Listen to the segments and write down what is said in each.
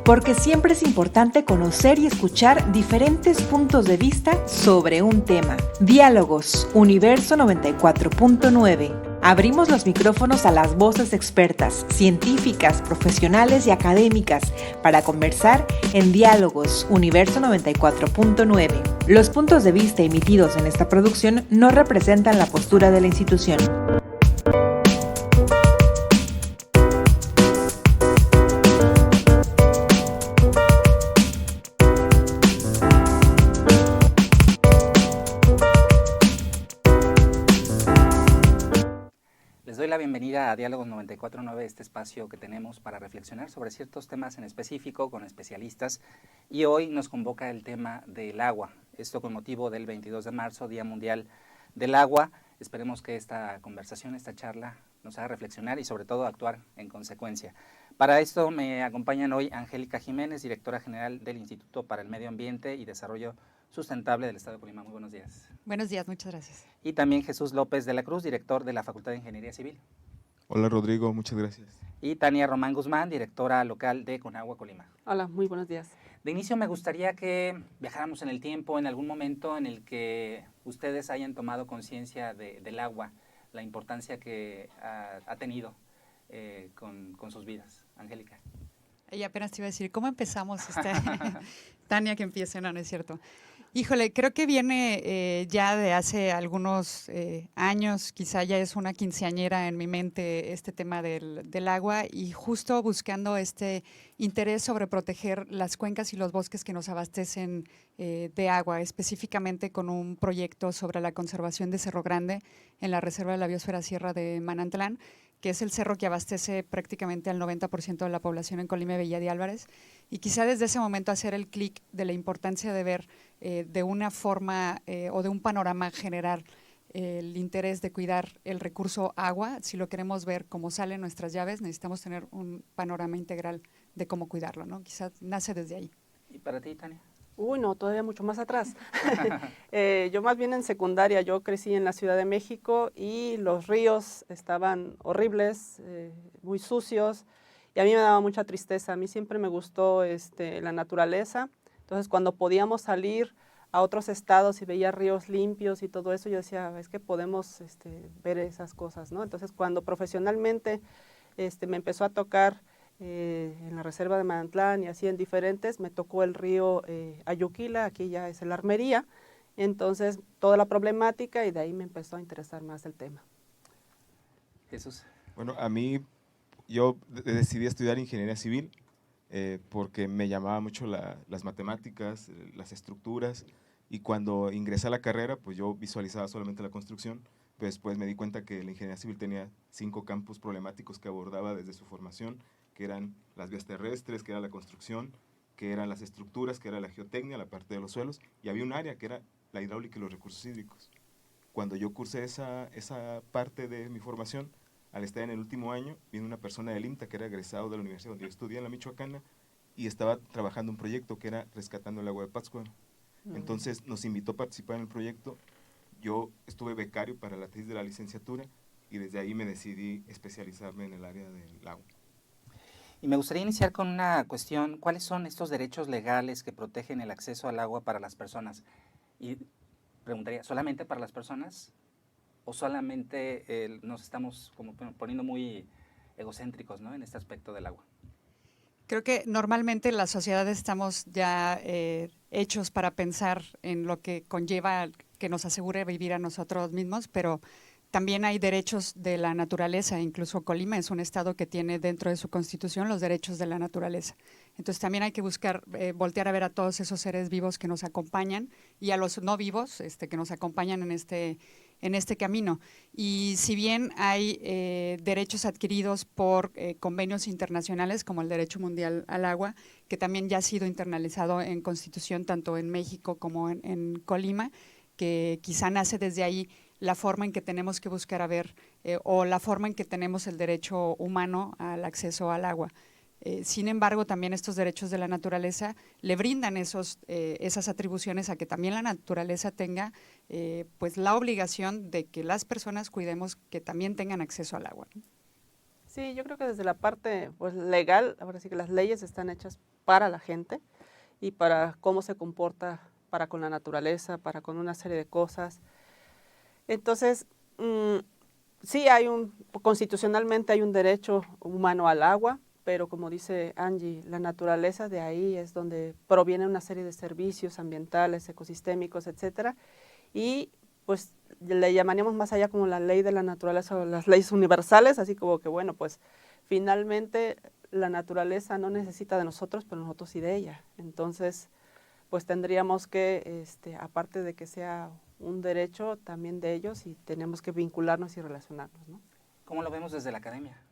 porque siempre es importante conocer y escuchar diferentes puntos de vista sobre un tema. Diálogos, Universo 94.9. Abrimos los micrófonos a las voces expertas, científicas, profesionales y académicas para conversar en Diálogos, Universo 94.9. Los puntos de vista emitidos en esta producción no representan la postura de la institución. Les doy la bienvenida a Diálogos 94.9, este espacio que tenemos para reflexionar sobre ciertos temas en específico con especialistas, y hoy nos convoca el tema del agua, esto con motivo del 22 de marzo, Día Mundial del Agua. Esperemos que esta conversación, esta charla nos haga reflexionar y sobre todo actuar en consecuencia. Para esto me acompañan hoy Angélica Jiménez, directora general del Instituto para el Medio Ambiente y Desarrollo Sustentable del Estado de Colima. Muy buenos días. Buenos días, muchas gracias. Y también Jesús López de la Cruz, director de la Facultad de Ingeniería Civil. Hola Rodrigo, muchas gracias. Y Tania Román Guzmán, directora local de Conagua Colima. Hola, muy buenos días. De inicio me gustaría que viajáramos en el tiempo, en algún momento en el que ustedes hayan tomado conciencia del agua, la importancia que ha tenido con sus vidas. Angélica. Ella apenas te iba a decir, ¿cómo empezamos? Tania, que empiece, no es cierto. Híjole, creo que viene ya de hace algunos años, quizá ya es una quinceañera en mi mente este tema del agua, y justo buscando este interés sobre proteger las cuencas y los bosques que nos abastecen de agua, específicamente con un proyecto sobre la conservación de Cerro Grande en la Reserva de la Biosfera Sierra de Manantlán, que es el cerro que abastece prácticamente al 90% de la población en Colima y Villa de Álvarez, y quizá desde ese momento hacer el clic de la importancia de ver de una forma o de un panorama generar el interés de cuidar el recurso agua. Si lo queremos ver como sale en nuestras llaves, necesitamos tener un panorama integral de cómo cuidarlo, ¿no? Quizás nace desde ahí. ¿Y para ti, Tania? Uy, no, todavía mucho más atrás. Yo más bien en secundaria, yo crecí en la Ciudad de México y los ríos estaban horribles, muy sucios, y a mí me daba mucha tristeza. A mí siempre me gustó la naturaleza. Entonces, cuando podíamos salir a otros estados y veía ríos limpios y todo eso, yo decía, es que podemos ver esas cosas, ¿no? Entonces, cuando profesionalmente me empezó a tocar en la Reserva de Manantlán y así en diferentes, me tocó el río Ayuquila, aquí ya es el Armería, entonces toda la problemática, y de ahí me empezó a interesar más el tema. Jesús. Bueno, yo decidí estudiar Ingeniería Civil porque me llamaba mucho las matemáticas, las estructuras, y cuando ingresé a la carrera, pues yo visualizaba solamente la construcción, pero después me di cuenta que la Ingeniería Civil tenía 5 campos problemáticos que abordaba desde su formación, que eran las vías terrestres, que era la construcción, que eran las estructuras, que era la geotecnia, la parte de los suelos, y había un área que era la hidráulica y los recursos hídricos. Cuando yo cursé esa parte de mi formación, al estar en el último año, vino una persona del IMTA que era egresado de la universidad donde yo estudié, en la Michoacana, y estaba trabajando un proyecto que era rescatando el agua de Pátzcuaro. Entonces nos invitó a participar en el proyecto. Yo estuve becario para la tesis de la licenciatura, y desde ahí me decidí especializarme en el área del agua. Y me gustaría iniciar con una cuestión: ¿cuáles son estos derechos legales que protegen el acceso al agua para las personas? Y preguntaría, ¿solamente para las personas? ¿O solamente nos estamos como poniendo muy egocéntricos, ¿no?, en este aspecto del agua? Creo que normalmente las sociedades estamos ya hechos para pensar en lo que conlleva que nos asegure vivir a nosotros mismos, pero también hay derechos de la naturaleza. Incluso Colima es un estado que tiene dentro de su constitución los derechos de la naturaleza. Entonces también hay que buscar, voltear a ver a todos esos seres vivos que nos acompañan y a los no vivos que nos acompañan en este camino. Y si bien hay derechos adquiridos por convenios internacionales como el Derecho Mundial al Agua, que también ya ha sido internalizado en Constitución tanto en México como en Colima, que quizá nace desde ahí la forma en que tenemos que buscar a ver o la forma en que tenemos el derecho humano al acceso al agua. Sin embargo, también estos derechos de la naturaleza le brindan esas atribuciones a que también la naturaleza tenga pues la obligación de que las personas cuidemos que también tengan acceso al agua. Sí, yo creo que desde la parte pues, legal, ahora sí que las leyes están hechas para la gente y para cómo se comporta para con la naturaleza, para con una serie de cosas. Entonces, sí constitucionalmente hay un derecho humano al agua, pero como dice Angie, la naturaleza de ahí es donde proviene una serie de servicios ambientales, ecosistémicos, etcétera, y pues le llamaríamos más allá como la ley de la naturaleza o las leyes universales, así como que bueno, pues finalmente la naturaleza no necesita de nosotros, pero nosotros sí de ella. Entonces, pues tendríamos que, aparte de que sea un derecho también de ellos, y tenemos que vincularnos y relacionarnos, ¿no? ¿Cómo lo vemos desde la academia?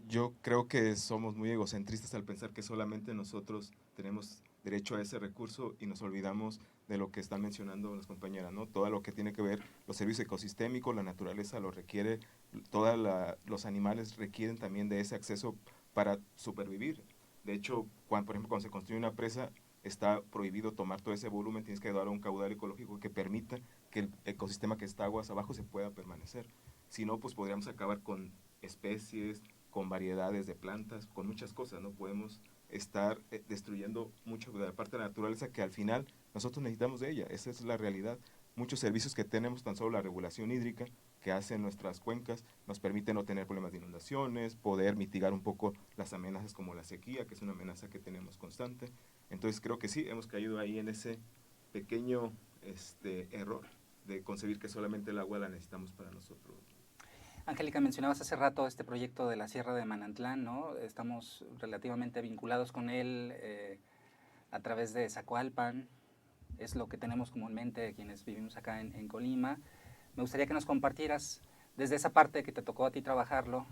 Yo creo que somos muy egocentristas al pensar que solamente nosotros tenemos derecho a ese recurso y nos olvidamos de lo que están mencionando las compañeras, ¿no? Todo lo que tiene que ver, los servicios ecosistémicos, la naturaleza lo requiere, los animales requieren también de ese acceso para supervivir. De hecho, por ejemplo, cuando se construye una presa, está prohibido tomar todo ese volumen, tienes que dar un caudal ecológico que permita que el ecosistema que está aguas abajo se pueda permanecer. Si no, pues podríamos acabar con especies, con variedades de plantas, con muchas cosas, ¿no? Podemos estar destruyendo mucho de la parte de la naturaleza que al final nosotros necesitamos de ella, esa es la realidad. Muchos servicios que tenemos, tan solo la regulación hídrica que hacen nuestras cuencas, nos permite no tener problemas de inundaciones, poder mitigar un poco las amenazas como la sequía, que es una amenaza que tenemos constante. Entonces creo que sí, hemos caído ahí en ese pequeño error de concebir que solamente el agua la necesitamos para nosotros. Angélica, mencionabas hace rato este proyecto de la Sierra de Manantlán, ¿no? Estamos relativamente vinculados con él a través de Zacualpan, es lo que tenemos como en mente quienes vivimos acá en Colima. Me gustaría que nos compartieras desde esa parte que te tocó a ti trabajarlo.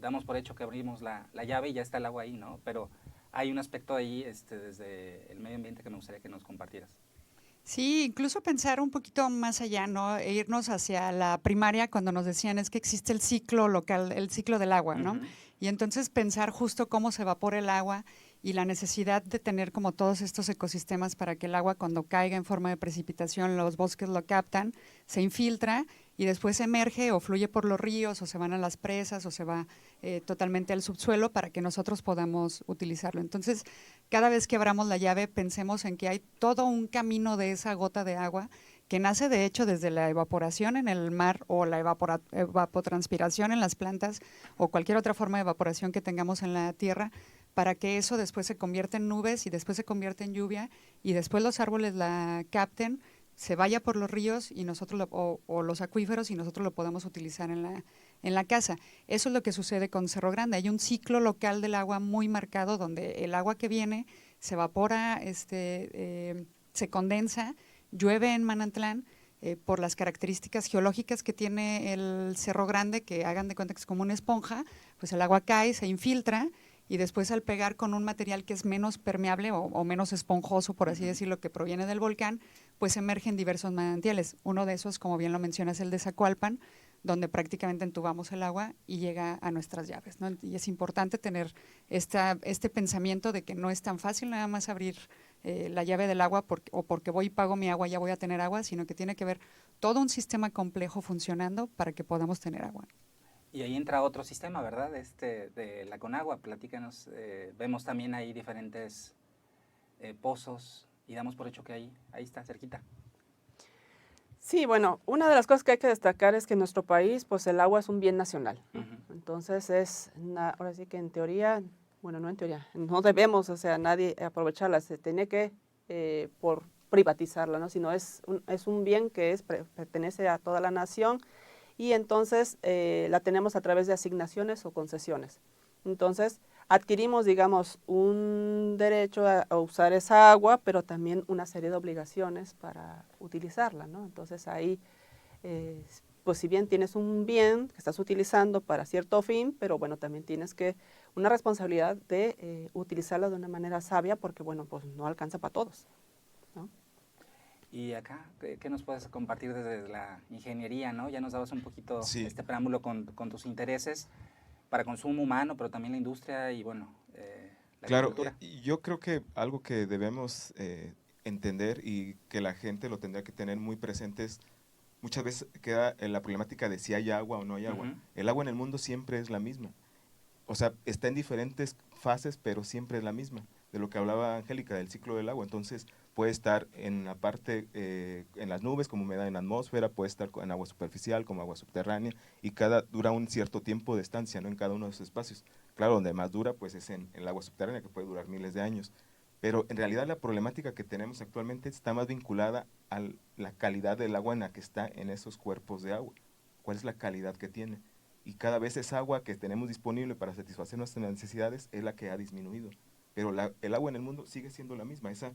Damos por hecho que abrimos la llave y ya está el agua ahí, ¿no? Pero hay un aspecto ahí desde el medio ambiente que me gustaría que nos compartieras. Sí, incluso pensar un poquito más allá, ¿no? E irnos hacia la primaria cuando nos decían es que existe el ciclo local, el ciclo del agua, ¿no? Y entonces pensar justo cómo se evapora el agua y la necesidad de tener como todos estos ecosistemas para que el agua cuando caiga en forma de precipitación, los bosques lo captan, se infiltra y después emerge o fluye por los ríos o se van a las presas o se va totalmente al subsuelo para que nosotros podamos utilizarlo. Entonces, cada vez que abramos la llave, pensemos en que hay todo un camino de esa gota de agua que nace de hecho desde la evaporación en el mar o la evapotranspiración en las plantas o cualquier otra forma de evaporación que tengamos en la tierra, para que eso después se convierta en nubes y después se convierta en lluvia y después los árboles la capten, se vaya por los ríos y nosotros o los acuíferos y nosotros lo podemos utilizar en la casa. Eso es lo que sucede con Cerro Grande. Hay un ciclo local del agua muy marcado donde el agua que viene se evapora, se condensa, llueve en Manantlán por las características geológicas que tiene el Cerro Grande, que hagan de cuenta que es como una esponja, pues el agua cae, se infiltra y después al pegar con un material que es menos permeable o menos esponjoso, por así decirlo, que proviene del volcán, pues emergen diversos manantiales. Uno de esos, como bien lo mencionas, el de Zacualpan, donde prácticamente entubamos el agua y llega a nuestras llaves, ¿no? Y es importante tener este pensamiento de que no es tan fácil nada más abrir la llave del agua porque voy y pago mi agua ya voy a tener agua, sino que tiene que haber todo un sistema complejo funcionando para que podamos tener agua. Y ahí entra otro sistema, ¿verdad? De la Conagua, platícanos. Vemos también ahí diferentes pozos y damos por hecho que ahí está, cerquita. Sí, bueno, una de las cosas que hay que destacar es que en nuestro país, pues el agua es un bien nacional. Entonces, ahora sí que en teoría, bueno, no en teoría, no debemos, o sea, nadie aprovecharla, se tiene que por privatizarla, ¿no? Sino es un bien que pertenece a toda la nación y entonces la tenemos a través de asignaciones o concesiones. Entonces, adquirimos, digamos, un derecho a usar esa agua, pero también una serie de obligaciones para utilizarla, ¿no? Entonces ahí, pues si bien tienes un bien que estás utilizando para cierto fin, pero bueno, también tienes una responsabilidad de utilizarla de una manera sabia, porque bueno, pues no alcanza para todos, ¿no? Y acá, ¿qué nos puedes compartir desde la ingeniería, ¿no? Ya nos dabas un poquito Sí. preámbulo con tus intereses para consumo humano, pero también la industria y bueno, la Claro, agricultura. yo creo que algo que debemos entender y que la gente lo tendría que tener muy presente es, muchas veces queda en la problemática de si hay agua o no hay agua. El agua en el mundo siempre es la misma o sea, está en diferentes fases, pero siempre es la misma, de lo que hablaba Angélica, del ciclo del agua. Entonces, puede estar en la parte, en las nubes, como humedad en la atmósfera, puede estar en agua superficial, como agua subterránea, y dura un cierto tiempo de estancia, ¿no?, en cada uno de esos espacios. Claro, donde más dura, pues es en el agua subterránea, que puede durar miles de años. Pero en realidad la problemática que tenemos actualmente está más vinculada a la calidad del agua en la que está en esos cuerpos de agua. ¿Cuál es la calidad que tiene? Y cada vez esa agua que tenemos disponible para satisfacer nuestras necesidades es la que ha disminuido. Pero el agua en el mundo sigue siendo la misma, esa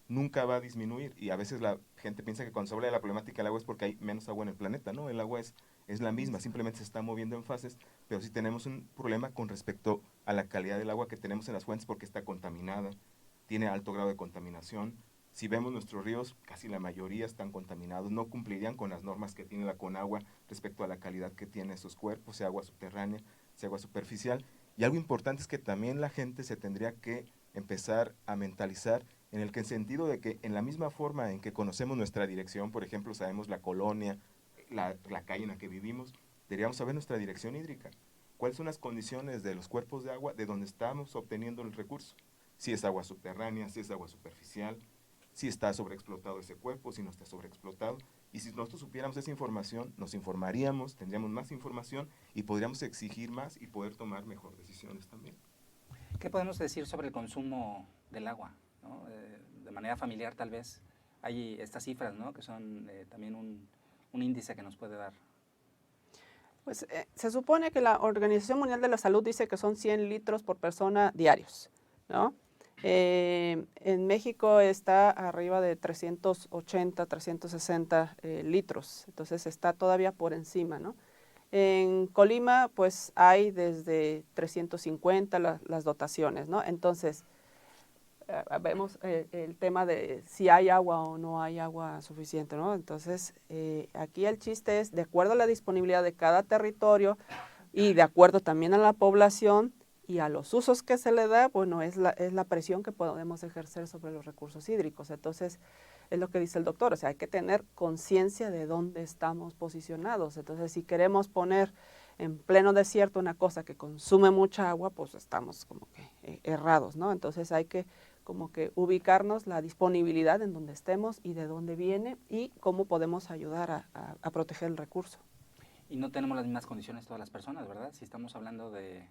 nunca va a disminuir. Y a veces la gente piensa que cuando se habla de la problemática del agua es porque hay menos agua en el planeta, ¿no? El agua es la misma, simplemente se está moviendo en fases, pero sí tenemos un problema con respecto a la calidad del agua que tenemos en las fuentes porque está contaminada, tiene alto grado de contaminación. Si vemos nuestros ríos, casi la mayoría están contaminados, no cumplirían con las normas que tiene la Conagua respecto a la calidad que tiene esos cuerpos, sea agua subterránea, sea agua superficial. Y algo importante es que también la gente se tendría que empezar a mentalizar en el sentido de que en la misma forma en que conocemos nuestra dirección, por ejemplo, sabemos la colonia, la calle en la que vivimos, deberíamos saber nuestra dirección hídrica. ¿Cuáles son las condiciones de los cuerpos de agua de donde estamos obteniendo el recurso? Si es agua subterránea, si es agua superficial, si está sobreexplotado ese cuerpo, si no está sobreexplotado. Y si nosotros supiéramos esa información, nos informaríamos, tendríamos más información y podríamos exigir más y poder tomar mejor decisiones también. ¿Qué podemos decir sobre el consumo del agua, ¿no? De manera familiar, tal vez. Hay estas cifras, ¿no?, que son también un índice que nos puede dar. Pues se supone que la Organización Mundial de la Salud dice que son 100 litros por persona diarios, ¿no? En México está arriba de 380, 360 litros, entonces está todavía por encima, ¿no? En Colima, pues hay desde 350 las dotaciones, ¿no? Entonces, vemos el tema de si hay agua o no hay agua suficiente, ¿no? Entonces, aquí el chiste es, de acuerdo a la disponibilidad de cada territorio y de acuerdo también a la población y a los usos que se le da, bueno, es la presión que podemos ejercer sobre los recursos hídricos. Entonces, es lo que dice el doctor, o sea, hay que tener conciencia de dónde estamos posicionados. Entonces, si queremos poner en pleno desierto una cosa que consume mucha agua, pues estamos como que errados, ¿no? Entonces, hay que como que ubicarnos la disponibilidad en donde estemos y de dónde viene y cómo podemos ayudar a proteger el recurso. Y no tenemos las mismas condiciones todas las personas, ¿verdad? Si estamos hablando de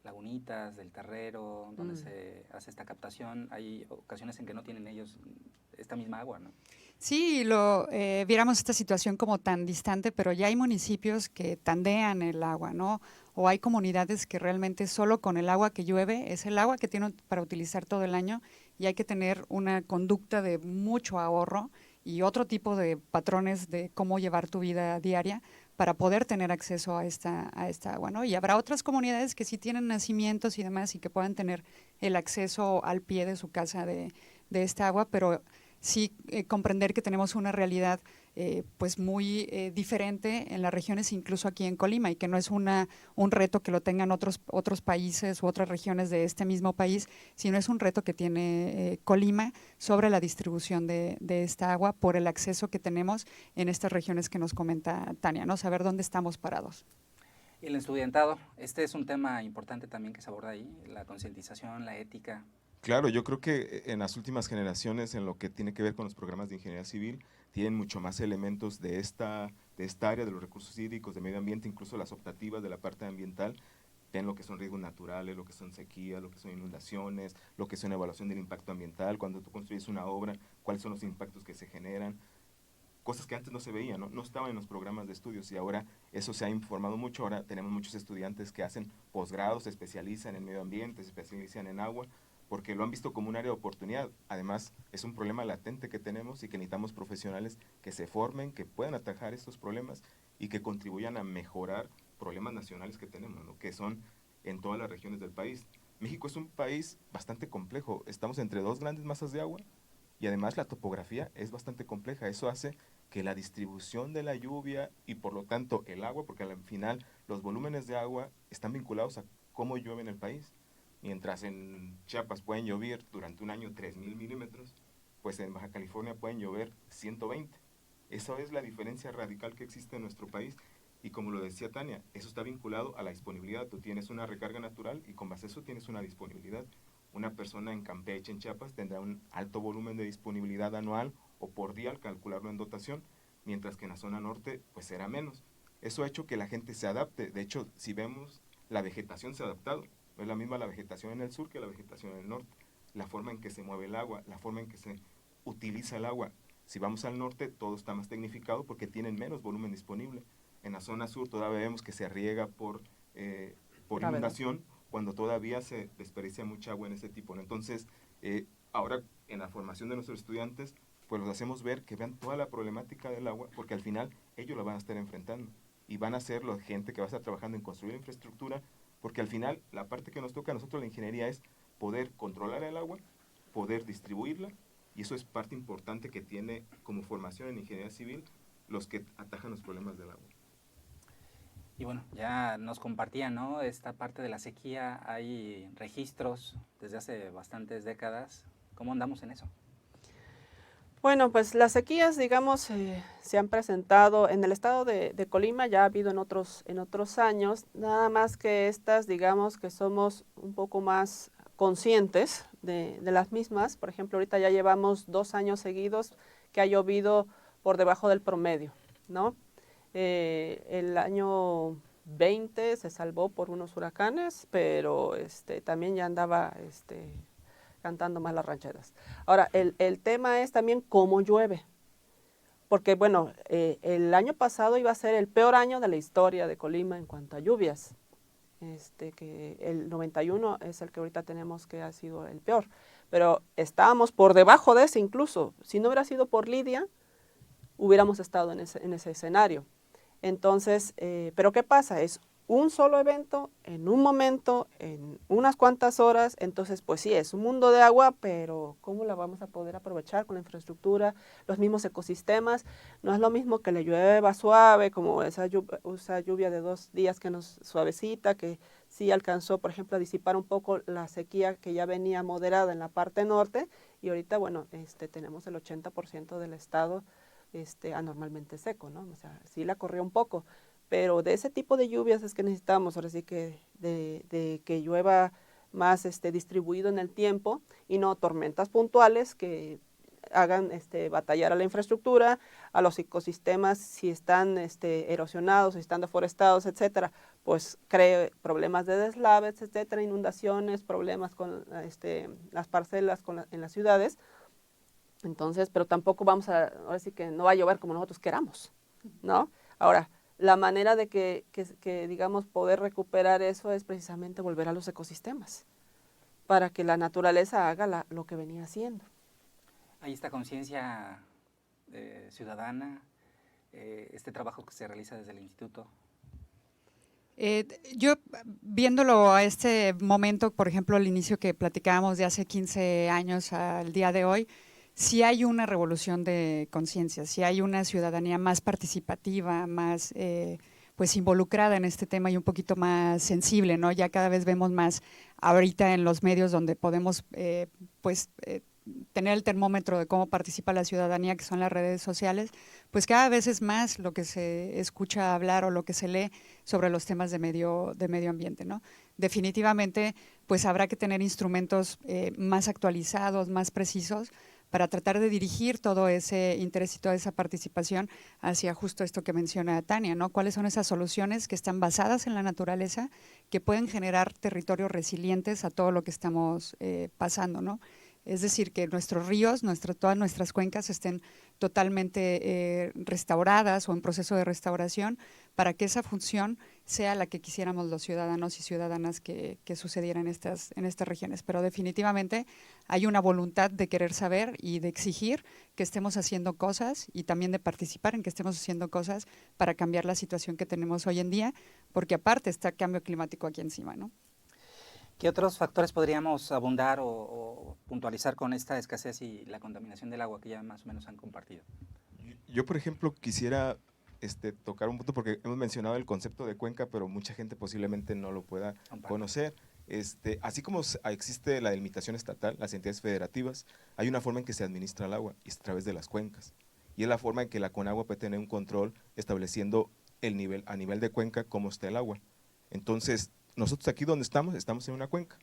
lagunitas, del terrero, donde se hace esta captación, hay ocasiones en que no tienen ellos esta misma agua, ¿no? Sí, viéramos esta situación como tan distante, pero ya hay municipios que tandean el agua, ¿no? O hay comunidades que realmente solo con el agua que llueve es el agua que tienen para utilizar todo el año y hay que tener una conducta de mucho ahorro y otro tipo de patrones de cómo llevar tu vida diaria para poder tener acceso a esta agua, ¿no? Y habrá otras comunidades que sí tienen nacimientos y demás y que puedan tener el acceso al pie de su casa de esta agua, pero sí comprender que tenemos una realidad pues muy diferente en las regiones, incluso aquí en Colima, y que no es un reto que lo tengan otros países u otras regiones de este mismo país, sino es un reto que tiene Colima sobre la distribución de esta agua por el acceso que tenemos en estas regiones que nos comenta Tania, ¿no? Saber dónde estamos parados. Y el estudiantado, este es un tema importante también que se aborda ahí, la concientización, la ética. Claro, yo creo que en las últimas generaciones, en lo que tiene que ver con los programas de ingeniería civil, tienen mucho más elementos de esta área de los recursos hídricos, de medio ambiente, incluso las optativas de la parte ambiental, ven lo que son riesgos naturales, lo que son sequías, lo que son inundaciones, lo que es una evaluación del impacto ambiental, cuando tú construyes una obra, cuáles son los impactos que se generan, cosas que antes no se veían, no estaban en los programas de estudios y ahora eso se ha informado mucho. Ahora tenemos muchos estudiantes que hacen posgrados, se especializan en medio ambiente, se especializan en agua, porque lo han visto como un área de oportunidad. Además, es un problema latente que tenemos y que necesitamos profesionales que se formen, que puedan atajar estos problemas y que contribuyan a mejorar problemas nacionales que tenemos, ¿no?, que son en todas las regiones del país. México es un país bastante complejo, estamos entre dos grandes masas de agua y además la topografía es bastante compleja. Eso hace que la distribución de la lluvia y por lo tanto el agua, porque al final los volúmenes de agua están vinculados a cómo llueve en el país. Mientras en Chiapas pueden llover durante un año 3,000 milímetros, pues en Baja California pueden llover 120. Esa es la diferencia radical que existe en nuestro país Y como lo decía Tania, eso está vinculado a la disponibilidad. Tú tienes una recarga natural y con base a eso tienes una disponibilidad. Una persona en Campeche, en Chiapas, tendrá un alto volumen de disponibilidad anual o por día al calcularlo en dotación, mientras que en la zona norte pues será menos. Eso ha hecho que la gente se adapte. De hecho, si vemos, la vegetación se ha adaptado. No es la misma la vegetación en el sur que la vegetación en el norte. La forma en que se mueve el agua, la forma en que se utiliza el agua. Si vamos al norte, todo está más tecnificado porque tienen menos volumen disponible. En la zona sur todavía vemos que se riega por inundación, cuando todavía se desperdicia mucha agua en ese tipo, ¿no? Entonces, ahora en la formación de nuestros estudiantes, pues los hacemos ver que vean toda la problemática del agua, porque al final ellos la van a estar enfrentando y van a ser la gente que va a estar trabajando en construir infraestructura, porque al final la parte que nos toca a nosotros la ingeniería es poder controlar el agua, poder distribuirla, y eso es parte importante que tiene como formación en ingeniería civil los que atajan los problemas del agua. Y bueno, ya nos compartían, ¿no? Esta parte de la sequía, hay registros desde hace bastantes décadas. ¿Cómo andamos en eso? Bueno, pues las sequías, digamos, se han presentado en el estado de Colima, ya ha habido en otros años, nada más que estas, digamos, que somos un poco más conscientes de las mismas. Por ejemplo, ahorita ya llevamos 2 años seguidos que ha llovido por debajo del promedio, ¿no? El año 20 se salvó por unos huracanes, pero también ya andaba cantando más las rancheras. Ahora, el tema es también cómo llueve, porque bueno, el año pasado iba a ser el peor año de la historia de Colima en cuanto a lluvias, que el 91 es el que ahorita tenemos que ha sido el peor, pero estábamos por debajo de ese incluso. Si no hubiera sido por Lidia, hubiéramos estado en ese escenario. Entonces, pero ¿qué pasa? Es un solo evento, en un momento, en unas cuantas horas. Entonces, pues sí, es un mundo de agua, pero ¿cómo la vamos a poder aprovechar con la infraestructura, los mismos ecosistemas? No es lo mismo que le llueva suave, como esa lluvia de 2 días que nos suavecita, que sí alcanzó, por ejemplo, a disipar un poco la sequía que ya venía moderada en la parte norte, y ahorita, bueno, tenemos el 80% del estado anormalmente seco, ¿no? O sea, sí la corrió un poco, pero de ese tipo de lluvias es que necesitamos, ahora sí que de que llueva más distribuido en el tiempo y no tormentas puntuales que hagan batallar a la infraestructura, a los ecosistemas, si están erosionados, si están deforestados, etcétera, pues cree problemas de deslaves, etcétera, inundaciones, problemas con las parcelas en las ciudades. Entonces, pero tampoco vamos a, ahora sí que no va a llover como nosotros queramos, ¿no? Ahora, la manera de que digamos, poder recuperar eso es precisamente volver a los ecosistemas, para que la naturaleza haga lo que venía haciendo. Hay esta conciencia ciudadana, este trabajo que se realiza desde el instituto. Yo, viéndolo a este momento, por ejemplo, al inicio que platicábamos de hace 15 años al día de hoy, sí hay una revolución de conciencia, sí hay una ciudadanía más participativa, más pues involucrada en este tema y un poquito más sensible, ¿no? Ya cada vez vemos más ahorita en los medios donde podemos tener el termómetro de cómo participa la ciudadanía, que son las redes sociales, pues cada vez es más lo que se escucha hablar o lo que se lee sobre los temas de medio ambiente, ¿no? Definitivamente, pues habrá que tener instrumentos más actualizados, más precisos, para tratar de dirigir todo ese interés y toda esa participación hacia justo esto que menciona Tania, ¿no? ¿Cuáles son esas soluciones que están basadas en la naturaleza, que pueden generar territorios resilientes a todo lo que estamos pasando, ¿no? Es decir, que nuestros ríos, todas nuestras cuencas estén totalmente restauradas o en proceso de restauración, para que esa función sea la que quisiéramos los ciudadanos y ciudadanas que sucediera en estas regiones. Pero definitivamente hay una voluntad de querer saber y de exigir que estemos haciendo cosas, y también de participar en que estemos haciendo cosas para cambiar la situación que tenemos hoy en día, porque aparte está el cambio climático aquí encima, ¿no? ¿Qué otros factores podríamos abundar o puntualizar con esta escasez y la contaminación del agua que ya más o menos han compartido? Yo, por ejemplo, quisiera tocar un punto, porque hemos mencionado el concepto de cuenca, pero mucha gente posiblemente no lo pueda conocer. Así como existe la delimitación estatal, las entidades federativas, hay una forma en que se administra el agua, y es a través de las cuencas. Y es la forma en que la Conagua puede tener un control estableciendo a nivel de cuenca, cómo está el agua. Entonces, nosotros aquí donde estamos en una cuenca.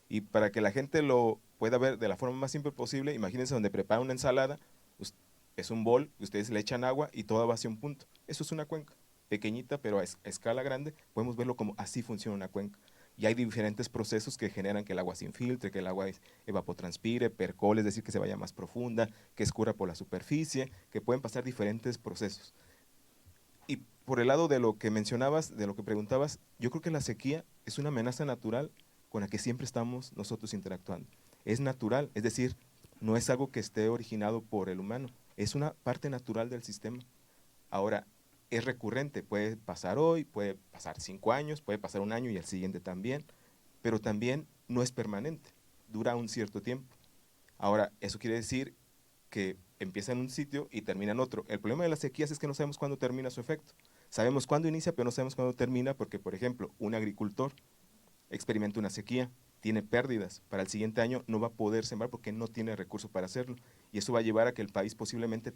Y para que la gente lo pueda ver de la forma más simple posible, imagínense donde prepara una ensalada, es un bol, ustedes le echan agua y todo va hacia un punto. Eso es una cuenca, pequeñita, pero a escala grande, podemos verlo como así funciona una cuenca. Y hay diferentes procesos que generan que el agua se infiltre, que el agua evapotranspire, percole, es decir, que se vaya más profunda, que escurra por la superficie, que pueden pasar diferentes procesos. Y por el lado de lo que mencionabas, de lo que preguntabas, yo creo que la sequía es una amenaza natural con la que siempre estamos nosotros interactuando. Es natural, es decir, no es algo que esté originado por el humano, es una parte natural del sistema. Ahora, es recurrente, puede pasar hoy, puede pasar 5 años, puede pasar un año y el siguiente también, pero también no es permanente, dura un cierto tiempo. Ahora, eso quiere decir que empieza en un sitio y termina en otro. El problema de las sequías es que no sabemos cuándo termina su efecto. Sabemos cuándo inicia, pero no sabemos cuándo termina porque, por ejemplo, un agricultor experimenta una sequía, tiene pérdidas, para el siguiente año no va a poder sembrar porque no tiene recursos para hacerlo. Y eso va a llevar a que el país posiblemente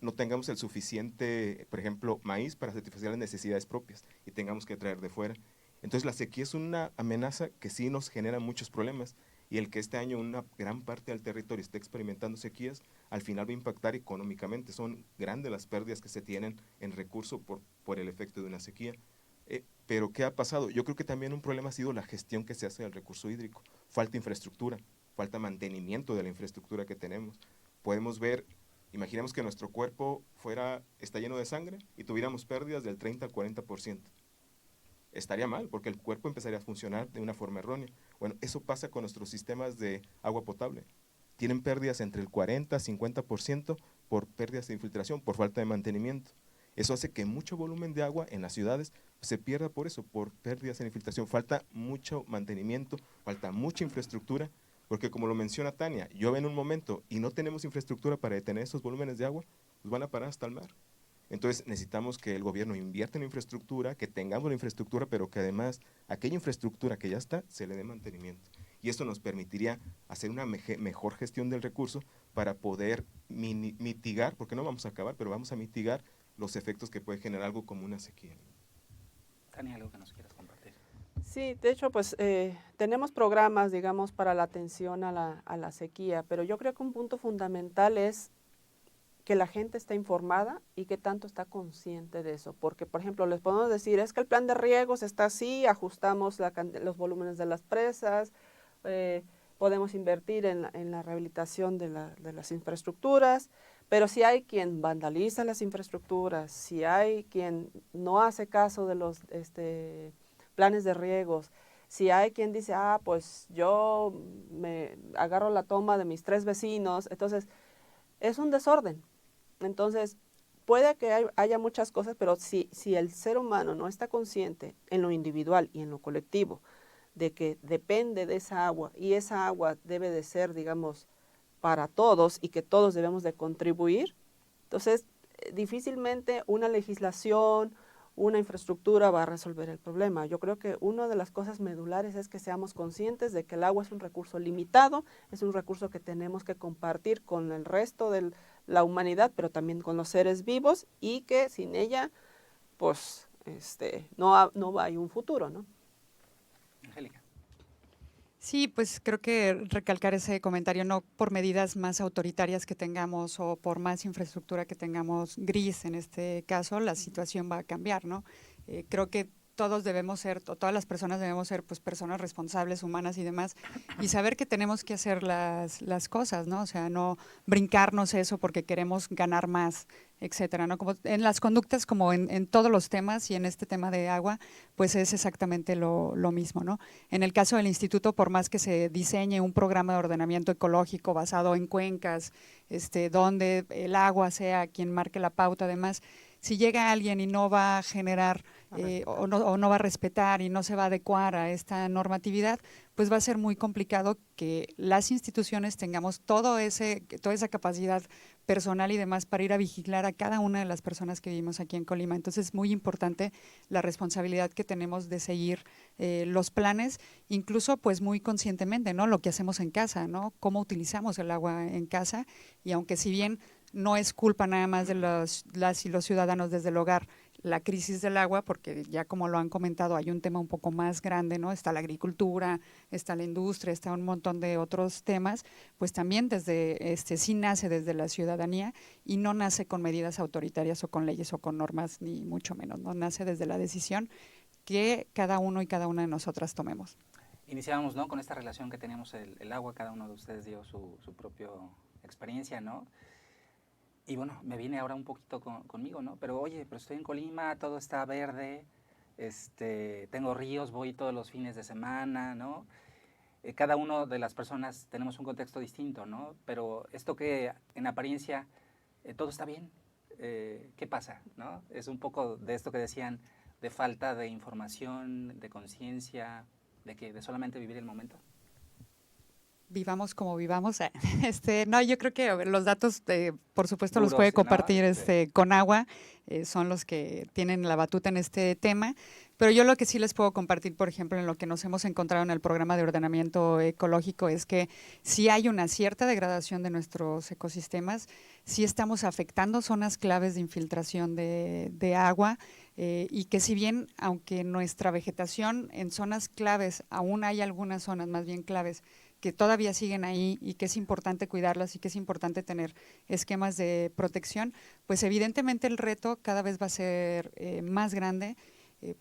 no tengamos el suficiente, por ejemplo, maíz para satisfacer las necesidades propias y tengamos que traer de fuera. Entonces la sequía es una amenaza que sí nos genera muchos problemas y el que este año una gran parte del territorio esté experimentando sequías, al final va a impactar económicamente. Son grandes las pérdidas que se tienen en recursos por el efecto de una sequía. Pero ¿qué ha pasado? Yo creo que también un problema ha sido la gestión que se hace del recurso hídrico. Falta infraestructura, falta mantenimiento de la infraestructura que tenemos. Podemos ver, imaginemos que nuestro cuerpo está lleno de sangre y tuviéramos pérdidas del 30 al 40%. Estaría mal, porque el cuerpo empezaría a funcionar de una forma errónea. Bueno, eso pasa con nuestros sistemas de agua potable. Tienen pérdidas entre el 40 y 50% por pérdidas de infiltración, por falta de mantenimiento. Eso hace que mucho volumen de agua en las ciudades se pierda por eso, por pérdidas en infiltración. Falta mucho mantenimiento, falta mucha infraestructura, porque como lo menciona Tania, llueve en un momento y no tenemos infraestructura para detener esos volúmenes de agua, pues van a parar hasta el mar. Entonces necesitamos que el gobierno invierta en infraestructura, que tengamos la infraestructura, pero que además aquella infraestructura que ya está, se le dé mantenimiento. Y esto nos permitiría hacer una mejor gestión del recurso para poder mitigar, porque no vamos a acabar, pero vamos a mitigar los efectos que puede generar algo como una sequía. Tania, ¿algo que nos quieras compartir? Sí, de hecho, pues tenemos programas, digamos, para la atención a la sequía, pero yo creo que un punto fundamental es que la gente está informada y que tanto está consciente de eso. Porque, por ejemplo, les podemos decir, es que el plan de riegos está así, ajustamos los volúmenes de las presas, podemos invertir en la rehabilitación de las infraestructuras, pero si hay quien vandaliza las infraestructuras, si hay quien no hace caso de los planes de riegos, si hay quien dice, pues yo me agarro la toma de mis 3 vecinos, entonces es un desorden. Entonces, puede que haya muchas cosas, pero si el ser humano no está consciente en lo individual y en lo colectivo de que depende de esa agua y esa agua debe de ser, digamos, para todos y que todos debemos de contribuir, entonces difícilmente una legislación, una infraestructura va a resolver el problema. Yo creo que una de las cosas medulares es que seamos conscientes de que el agua es un recurso limitado, es un recurso que tenemos que compartir con el resto de la humanidad, pero también con los seres vivos y que sin ella, pues, no hay un futuro, ¿no? Angélica. Sí, pues creo que recalcar ese comentario, no por medidas más autoritarias que tengamos o por más infraestructura que tengamos gris en este caso, la situación va a cambiar, ¿no? Creo que todos debemos ser, o todas las personas debemos ser pues personas responsables, humanas y demás, y saber que tenemos que hacer las cosas, ¿no? O sea, no brincarnos eso porque queremos ganar más, etcétera, ¿no? Como en las conductas, como en todos los temas y en este tema de agua, pues es exactamente lo mismo, ¿no? En el caso del instituto, por más que se diseñe un programa de ordenamiento ecológico basado en cuencas, donde el agua sea quien marque la pauta, además, si llega alguien y no va a generar o no va a respetar y no se va a adecuar a esta normatividad, pues va a ser muy complicado que las instituciones tengamos toda esa capacidad personal y demás para ir a vigilar a cada una de las personas que vivimos aquí en Colima. Entonces es muy importante la responsabilidad que tenemos de seguir los planes, incluso pues muy conscientemente, ¿no? Lo que hacemos en casa, ¿no? Cómo utilizamos el agua en casa, y aunque si bien no es culpa nada más de las y los ciudadanos desde el hogar la crisis del agua, porque ya como lo han comentado, hay un tema un poco más grande, ¿no? Está la agricultura, está la industria, está un montón de otros temas, pues también sí nace desde la ciudadanía y no nace con medidas autoritarias o con leyes o con normas, ni mucho menos, ¿no? Nace desde la decisión que cada uno y cada una de nosotras tomemos. Iniciábamos, ¿no?, con esta relación que teníamos el agua, cada uno de ustedes dio su propia experiencia, ¿no? Y bueno, me viene ahora un poquito conmigo, ¿no? Pero oye, pero estoy en Colima, todo está verde, tengo ríos, voy todos los fines de semana, ¿no? Cada una de las personas tenemos un contexto distinto, ¿no? Pero esto que en apariencia todo está bien, ¿qué pasa, no? Es un poco de esto que decían, de falta de información, de conciencia, de solamente vivir el momento. Vivamos como vivamos. No, yo creo que los datos, por supuesto, Duros, los puede ¿no? compartir con agua, son los que tienen la batuta en este tema. Pero yo lo que sí les puedo compartir, por ejemplo, en lo que nos hemos encontrado en el programa de ordenamiento ecológico, es que sí hay una cierta degradación de nuestros ecosistemas, sí estamos afectando zonas claves de infiltración de agua, y que si bien, aunque nuestra vegetación en zonas claves, aún hay algunas zonas más bien claves, que todavía siguen ahí y que es importante cuidarlas y que es importante tener esquemas de protección, pues evidentemente el reto cada vez va a ser más grande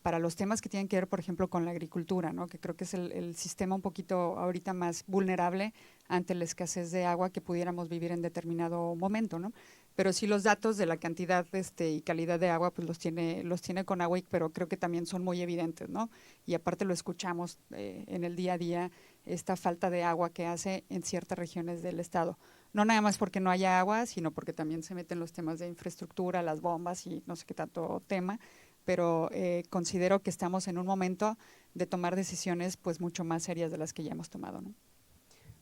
para los temas que tienen que ver, por ejemplo, con la agricultura, ¿no? Que creo que es el sistema un poquito ahorita más vulnerable ante la escasez de agua que pudiéramos vivir en determinado momento, ¿no? Pero sí los datos de la cantidad y calidad de agua, pues los tiene con agua, pero creo que también son muy evidentes, ¿no? Y aparte lo escuchamos en el día a día, esta falta de agua que hace en ciertas regiones del estado. No nada más porque no haya agua, sino porque también se meten los temas de infraestructura, las bombas y no sé qué tanto tema, pero considero que estamos en un momento de tomar decisiones pues mucho más serias de las que ya hemos tomado, ¿no?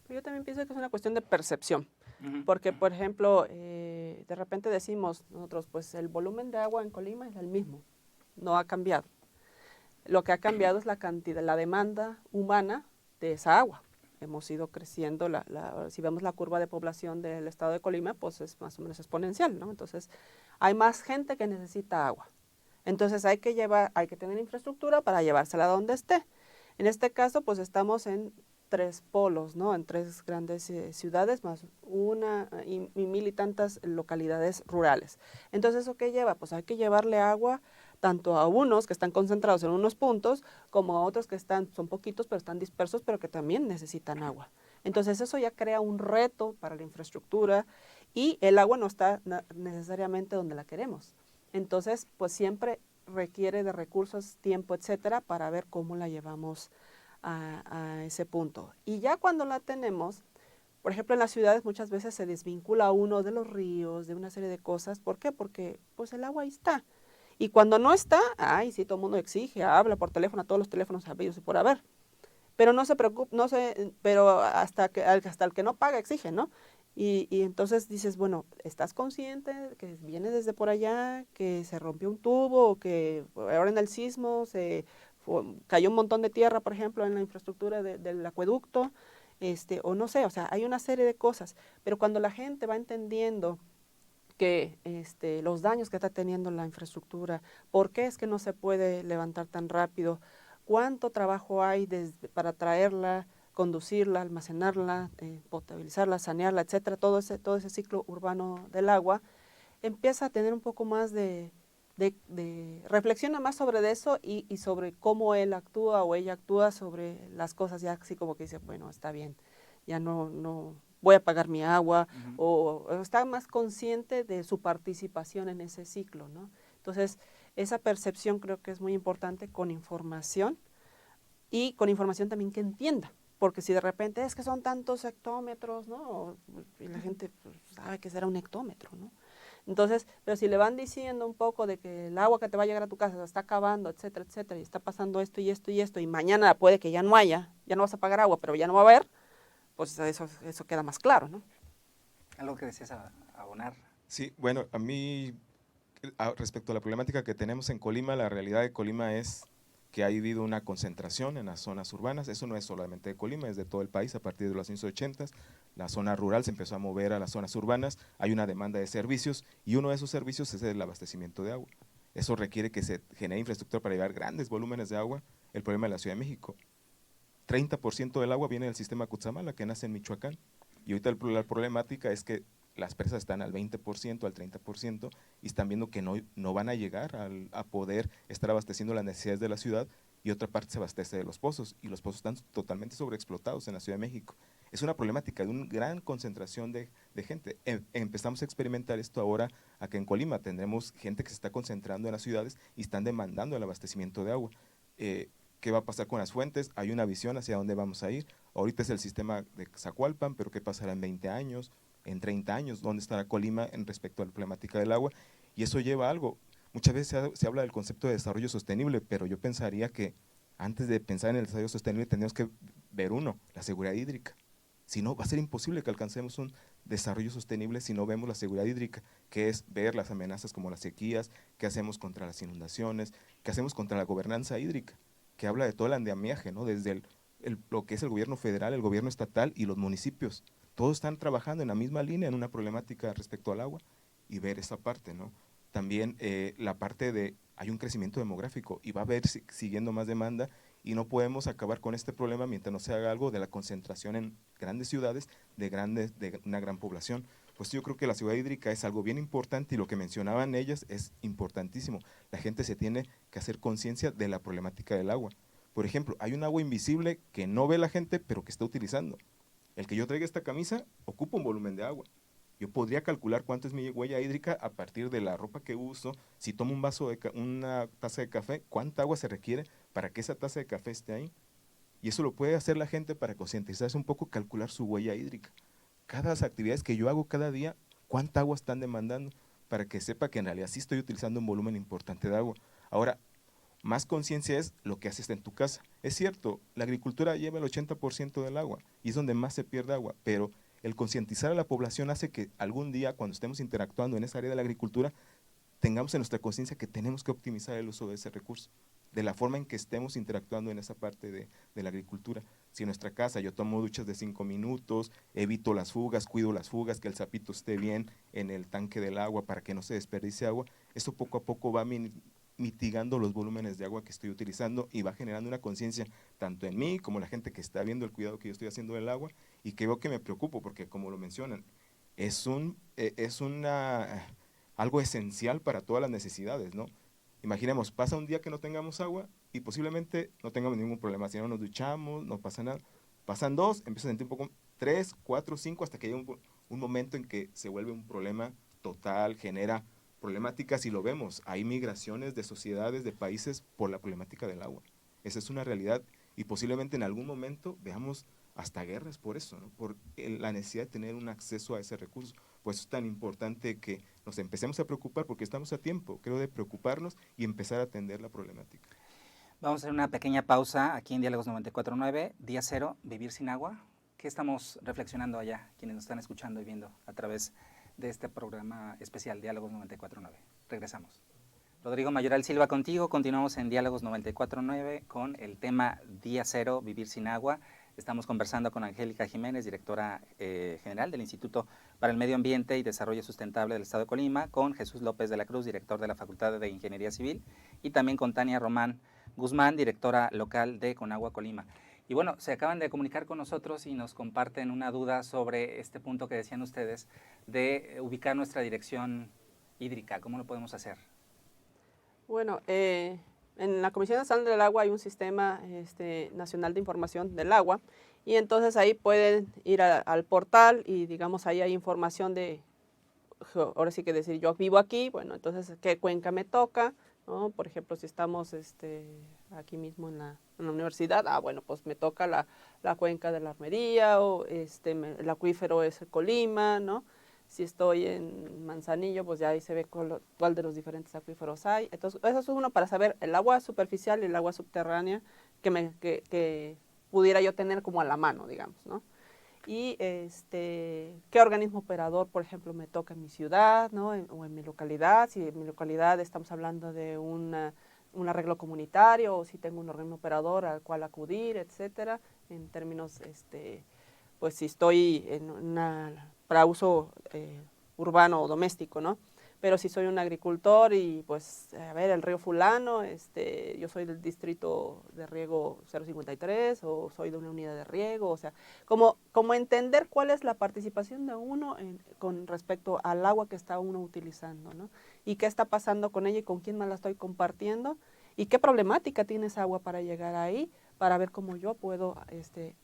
Yo también pienso que es una cuestión de percepción, Uh-huh. porque, por ejemplo, de repente decimos nosotros, pues el volumen de agua en Colima es el mismo, no ha cambiado. Lo que ha cambiado es la cantidad, la demanda humana de esa agua. Hemos ido creciendo, si vemos la curva de población del estado de Colima, pues es más o menos exponencial, ¿no? Entonces, hay más gente que necesita agua. Entonces, hay que tener infraestructura para llevársela a donde esté. En este caso, pues estamos en 3 polos, ¿no? En 3 grandes ciudades, más una y 1000 y tantas localidades rurales. Entonces, ¿eso qué lleva? Pues hay que llevarle agua tanto a unos que están concentrados en unos puntos, como a otros que son poquitos, pero están dispersos, pero que también necesitan agua. Entonces, eso ya crea un reto para la infraestructura y el agua no está necesariamente donde la queremos. Entonces, pues siempre requiere de recursos, tiempo, etcétera, para ver cómo la llevamos a ese punto. Y ya cuando la tenemos, por ejemplo, en las ciudades muchas veces se desvincula uno de los ríos, de una serie de cosas. ¿Por qué? Porque pues el agua ahí está. Y cuando no está, ay, sí, todo el mundo exige, habla por teléfono, a todos los teléfonos habidos y por haber. Pero no se preocupa, pero hasta el que no paga exige, ¿no? Y entonces dices, bueno, ¿estás consciente que viene desde por allá, que se rompió un tubo, o que ahora en el sismo cayó un montón de tierra, por ejemplo, en la infraestructura del acueducto, o no sé, o sea, hay una serie de cosas. Pero cuando la gente va entendiendo que los daños que está teniendo la infraestructura, por qué es que no se puede levantar tan rápido, cuánto trabajo hay para traerla, conducirla, almacenarla, potabilizarla, sanearla, etcétera, todo ese ciclo urbano del agua, empieza a tener un poco más reflexiona más sobre eso y sobre cómo él actúa o ella actúa sobre las cosas, ya así como que dice, bueno, está bien, ya no voy a pagar mi agua, o está más consciente de su participación en ese ciclo, ¿no? Entonces, esa percepción creo que es muy importante con información y con información también que entienda, porque si de repente es que son tantos hectómetros, ¿no? Y la gente pues, sabe que será un hectómetro, ¿no? Entonces, pero si le van diciendo un poco de que el agua que te va a llegar a tu casa se está acabando, etcétera, etcétera, y está pasando esto y esto y esto, y mañana puede que ya no haya, ya no vas a pagar agua, pero ya no va a haber, pues eso queda más claro, ¿no? Algo que deseas abonar. Sí, bueno, a mí, respecto a la problemática que tenemos en Colima, la realidad de Colima es que ha habido una concentración en las zonas urbanas. Eso no es solamente de Colima, es de todo el país. A partir de los años 80, la zona rural se empezó a mover a las zonas urbanas, hay una demanda de servicios y uno de esos servicios es el abastecimiento de agua. Eso requiere que se genere infraestructura para llevar grandes volúmenes de agua. El problema de la Ciudad de México, 30% del agua viene del sistema Cutzamala, que nace en Michoacán. Y ahorita la problemática es que las presas están al 20%, al 30%, y están viendo que no van a llegar a poder estar abasteciendo las necesidades de la ciudad, y otra parte se abastece de los pozos, y los pozos están totalmente sobreexplotados en la Ciudad de México. Es una problemática de una gran concentración de gente. Empezamos a experimentar esto ahora acá en Colima. Tendremos gente que se está concentrando en las ciudades y están demandando el abastecimiento de agua. ¿Qué va a pasar con las fuentes? Hay una visión hacia dónde vamos a ir. Ahorita es el sistema de Zacualpan, pero ¿qué pasará en 20 años, en 30 años? ¿Dónde estará Colima en respecto a la problemática del agua? Y eso lleva a algo. Muchas veces se habla del concepto de desarrollo sostenible, pero yo pensaría que antes de pensar en el desarrollo sostenible tenemos que ver la seguridad hídrica. Si no, va a ser imposible que alcancemos un desarrollo sostenible si no vemos la seguridad hídrica, que es ver las amenazas como las sequías, qué hacemos contra las inundaciones, qué hacemos contra la gobernanza hídrica, que habla de todo el andamiaje, ¿no? Desde lo que es el gobierno federal, el gobierno estatal y los municipios. Todos están trabajando en la misma línea en una problemática respecto al agua, y ver esa parte, ¿no? También la parte de, hay un crecimiento demográfico y va a haber siguiendo más demanda, y no podemos acabar con este problema mientras no se haga algo de la concentración en grandes ciudades de una gran población. Pues yo creo que la seguridad hídrica es algo bien importante, y lo que mencionaban ellas es importantísimo. La gente se tiene que hacer conciencia de la problemática del agua. Por ejemplo, hay un agua invisible que no ve la gente, pero que está utilizando. El que yo traiga esta camisa ocupa un volumen de agua. Yo podría calcular cuánto es mi huella hídrica a partir de la ropa que uso. Si tomo una taza de café, ¿cuánta agua se requiere para que esa taza de café esté ahí? Y eso lo puede hacer la gente para concientizarse un poco, calcular su huella hídrica. Cada las actividades que yo hago cada día, ¿cuánta agua están demandando? Para que sepa que en realidad sí estoy utilizando un volumen importante de agua. Ahora, más conciencia es lo que haces en tu casa. Es cierto, la agricultura lleva el 80% del agua y es donde más se pierde agua, pero el concientizar a la población hace que algún día, cuando estemos interactuando en esa área de la agricultura, tengamos en nuestra conciencia que tenemos que optimizar el uso de ese recurso, de la forma en que estemos interactuando en esa parte de la agricultura. Si en nuestra casa yo tomo duchas de 5 minutos, evito las fugas, cuido las fugas, que el sapito esté bien en el tanque del agua para que no se desperdicie agua, eso poco a poco va mitigando los volúmenes de agua que estoy utilizando, y va generando una conciencia tanto en mí como en la gente que está viendo el cuidado que yo estoy haciendo del agua, y que veo que me preocupo porque, como lo mencionan, es algo esencial para todas las necesidades, ¿no? Imaginemos, pasa un día que no tengamos agua y posiblemente no tengamos ningún problema. Si no nos duchamos, no pasa nada. Pasan 2, empiezo a sentir un poco, 3, 4, 5, hasta que llega un momento en que se vuelve un problema total, genera problemáticas, y lo vemos. Hay migraciones de sociedades, de países, por la problemática del agua. Esa es una realidad, y posiblemente en algún momento veamos hasta guerras por eso, ¿no? Por la necesidad de tener un acceso a ese recurso. Pues es tan importante que nos empecemos a preocupar, porque estamos a tiempo, creo, de preocuparnos y empezar a atender la problemática. Vamos a hacer una pequeña pausa aquí en Diálogos 94.9, día cero, vivir sin agua. ¿Qué estamos reflexionando allá, quienes nos están escuchando y viendo a través de este programa especial Diálogos 94.9? Regresamos. Rodrigo Mayoral Silva contigo, continuamos en Diálogos 94.9 con el tema Día Cero, Vivir sin Agua. Estamos conversando con Angélica Jiménez, directora general del Instituto para el Medio Ambiente y Desarrollo Sustentable del Estado de Colima, con Jesús López de la Cruz, director de la Facultad de Ingeniería Civil, y también con Tania Román Guzmán, directora local de Conagua Colima. Y bueno, se acaban de comunicar con nosotros y nos comparten una duda sobre este punto que decían ustedes de ubicar nuestra dirección hídrica. ¿Cómo lo podemos hacer? Bueno, en la Comisión Nacional del Agua hay un sistema nacional de información del agua, y entonces ahí pueden ir al portal y, digamos, ahí hay información de, ahora sí que decir, yo vivo aquí, bueno, entonces qué cuenca me toca, ¿no? Por ejemplo, si estamos aquí mismo en la universidad, bueno, pues me toca la cuenca de la Armería, o el acuífero es el Colima, ¿no? Si estoy en Manzanillo, pues ya ahí se ve cuál de los diferentes acuíferos hay. Entonces, eso es uno para saber el agua superficial y el agua subterránea que pudiera yo tener como a la mano, digamos, ¿no? Y qué organismo operador, por ejemplo, me toca en mi ciudad, ¿no? O en mi localidad. Si en mi localidad estamos hablando de un arreglo comunitario, o si tengo un organismo operador al cual acudir, etcétera, en términos, pues si estoy para uso urbano o doméstico, ¿no? Pero si soy un agricultor y pues, a ver, el río fulano, yo soy del distrito de riego 053 o soy de una unidad de riego, o sea, como entender cuál es la participación de uno con respecto al agua que está uno utilizando, ¿no? Y qué está pasando con ella y con quién más la estoy compartiendo y qué problemática tiene esa agua para llegar ahí, para ver cómo yo puedo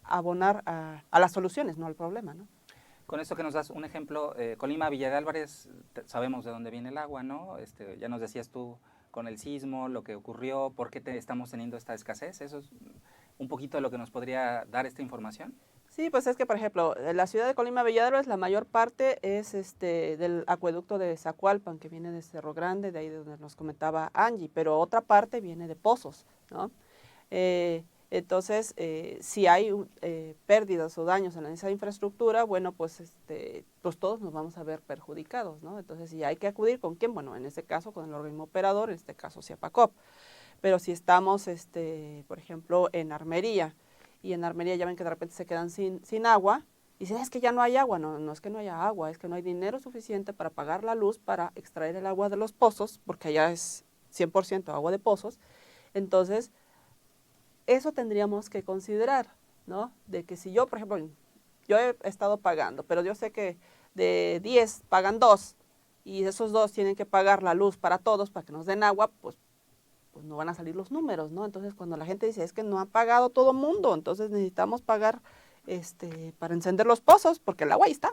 abonar a las soluciones, no al problema, ¿no? Con esto que nos das un ejemplo, Colima, Villa de Álvarez, sabemos de dónde viene el agua, ¿no? Ya nos decías tú con el sismo, lo que ocurrió, por qué estamos teniendo esta escasez. ¿Eso es un poquito de lo que nos podría dar esta información? Sí, pues es que, por ejemplo, en la ciudad de Colima, Villa de Álvarez, la mayor parte es del acueducto de Zacualpan, que viene de Cerro Grande, de ahí de donde nos comentaba Angie, pero otra parte viene de pozos, ¿no? Entonces, si hay pérdidas o daños en esa infraestructura, bueno, pues, pues todos nos vamos a ver perjudicados, ¿no? Entonces, si hay que acudir, ¿con quién? Bueno, en este caso con el organismo operador, en este caso Ciapacop. Pero si estamos, por ejemplo, en Armería, y en Armería ya ven que de repente se quedan sin agua, y dicen, es que ya no hay agua. No, no es que no haya agua, es que no hay dinero suficiente para pagar la luz, para extraer el agua de los pozos, porque allá es 100% agua de pozos. Entonces, eso tendríamos que considerar, ¿no? De que si yo, por ejemplo, yo he estado pagando, pero yo sé que de 10 pagan 2 y esos 2 tienen que pagar la luz para todos, para que nos den agua, pues no van a salir los números, ¿no? Entonces, cuando la gente dice, es que no ha pagado todo mundo, entonces necesitamos pagar para encender los pozos, porque el agua ahí está.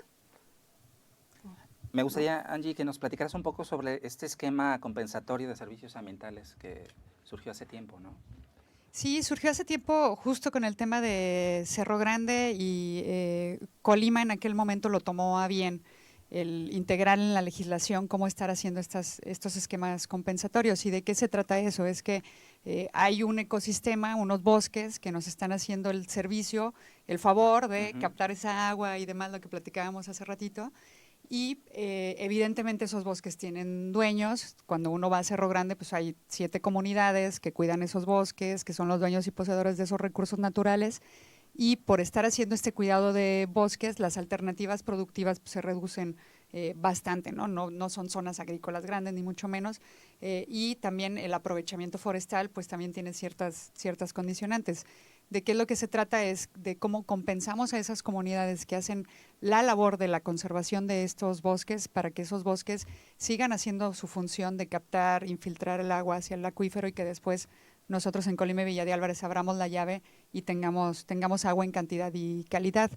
Me gustaría, Angie, que nos platicaras un poco sobre este esquema compensatorio de servicios ambientales que surgió hace tiempo, ¿no? Sí, surgió hace tiempo justo con el tema de Cerro Grande y Colima en aquel momento lo tomó a bien el integrar en la legislación cómo estar haciendo estos esquemas compensatorios. ¿Y de qué se trata eso? Es que hay un ecosistema, unos bosques que nos están haciendo el servicio, el favor de captar esa agua y demás, lo que platicábamos hace ratito. Y evidentemente esos bosques tienen dueños. Cuando uno va a Cerro Grande, pues hay 7 comunidades que cuidan esos bosques, que son los dueños y poseedores de esos recursos naturales. Y por estar haciendo este cuidado de bosques, las alternativas productivas pues, se reducen bastante, ¿no? No son zonas agrícolas grandes, ni mucho menos. Y también el aprovechamiento forestal, pues también tiene ciertas condicionantes. ¿De qué es lo que se trata? Es de cómo compensamos a esas comunidades que hacen la labor de la conservación de estos bosques para que esos bosques sigan haciendo su función de captar, infiltrar el agua hacia el acuífero y que después nosotros en Colima y Villa de Álvarez abramos la llave y tengamos agua en cantidad y calidad.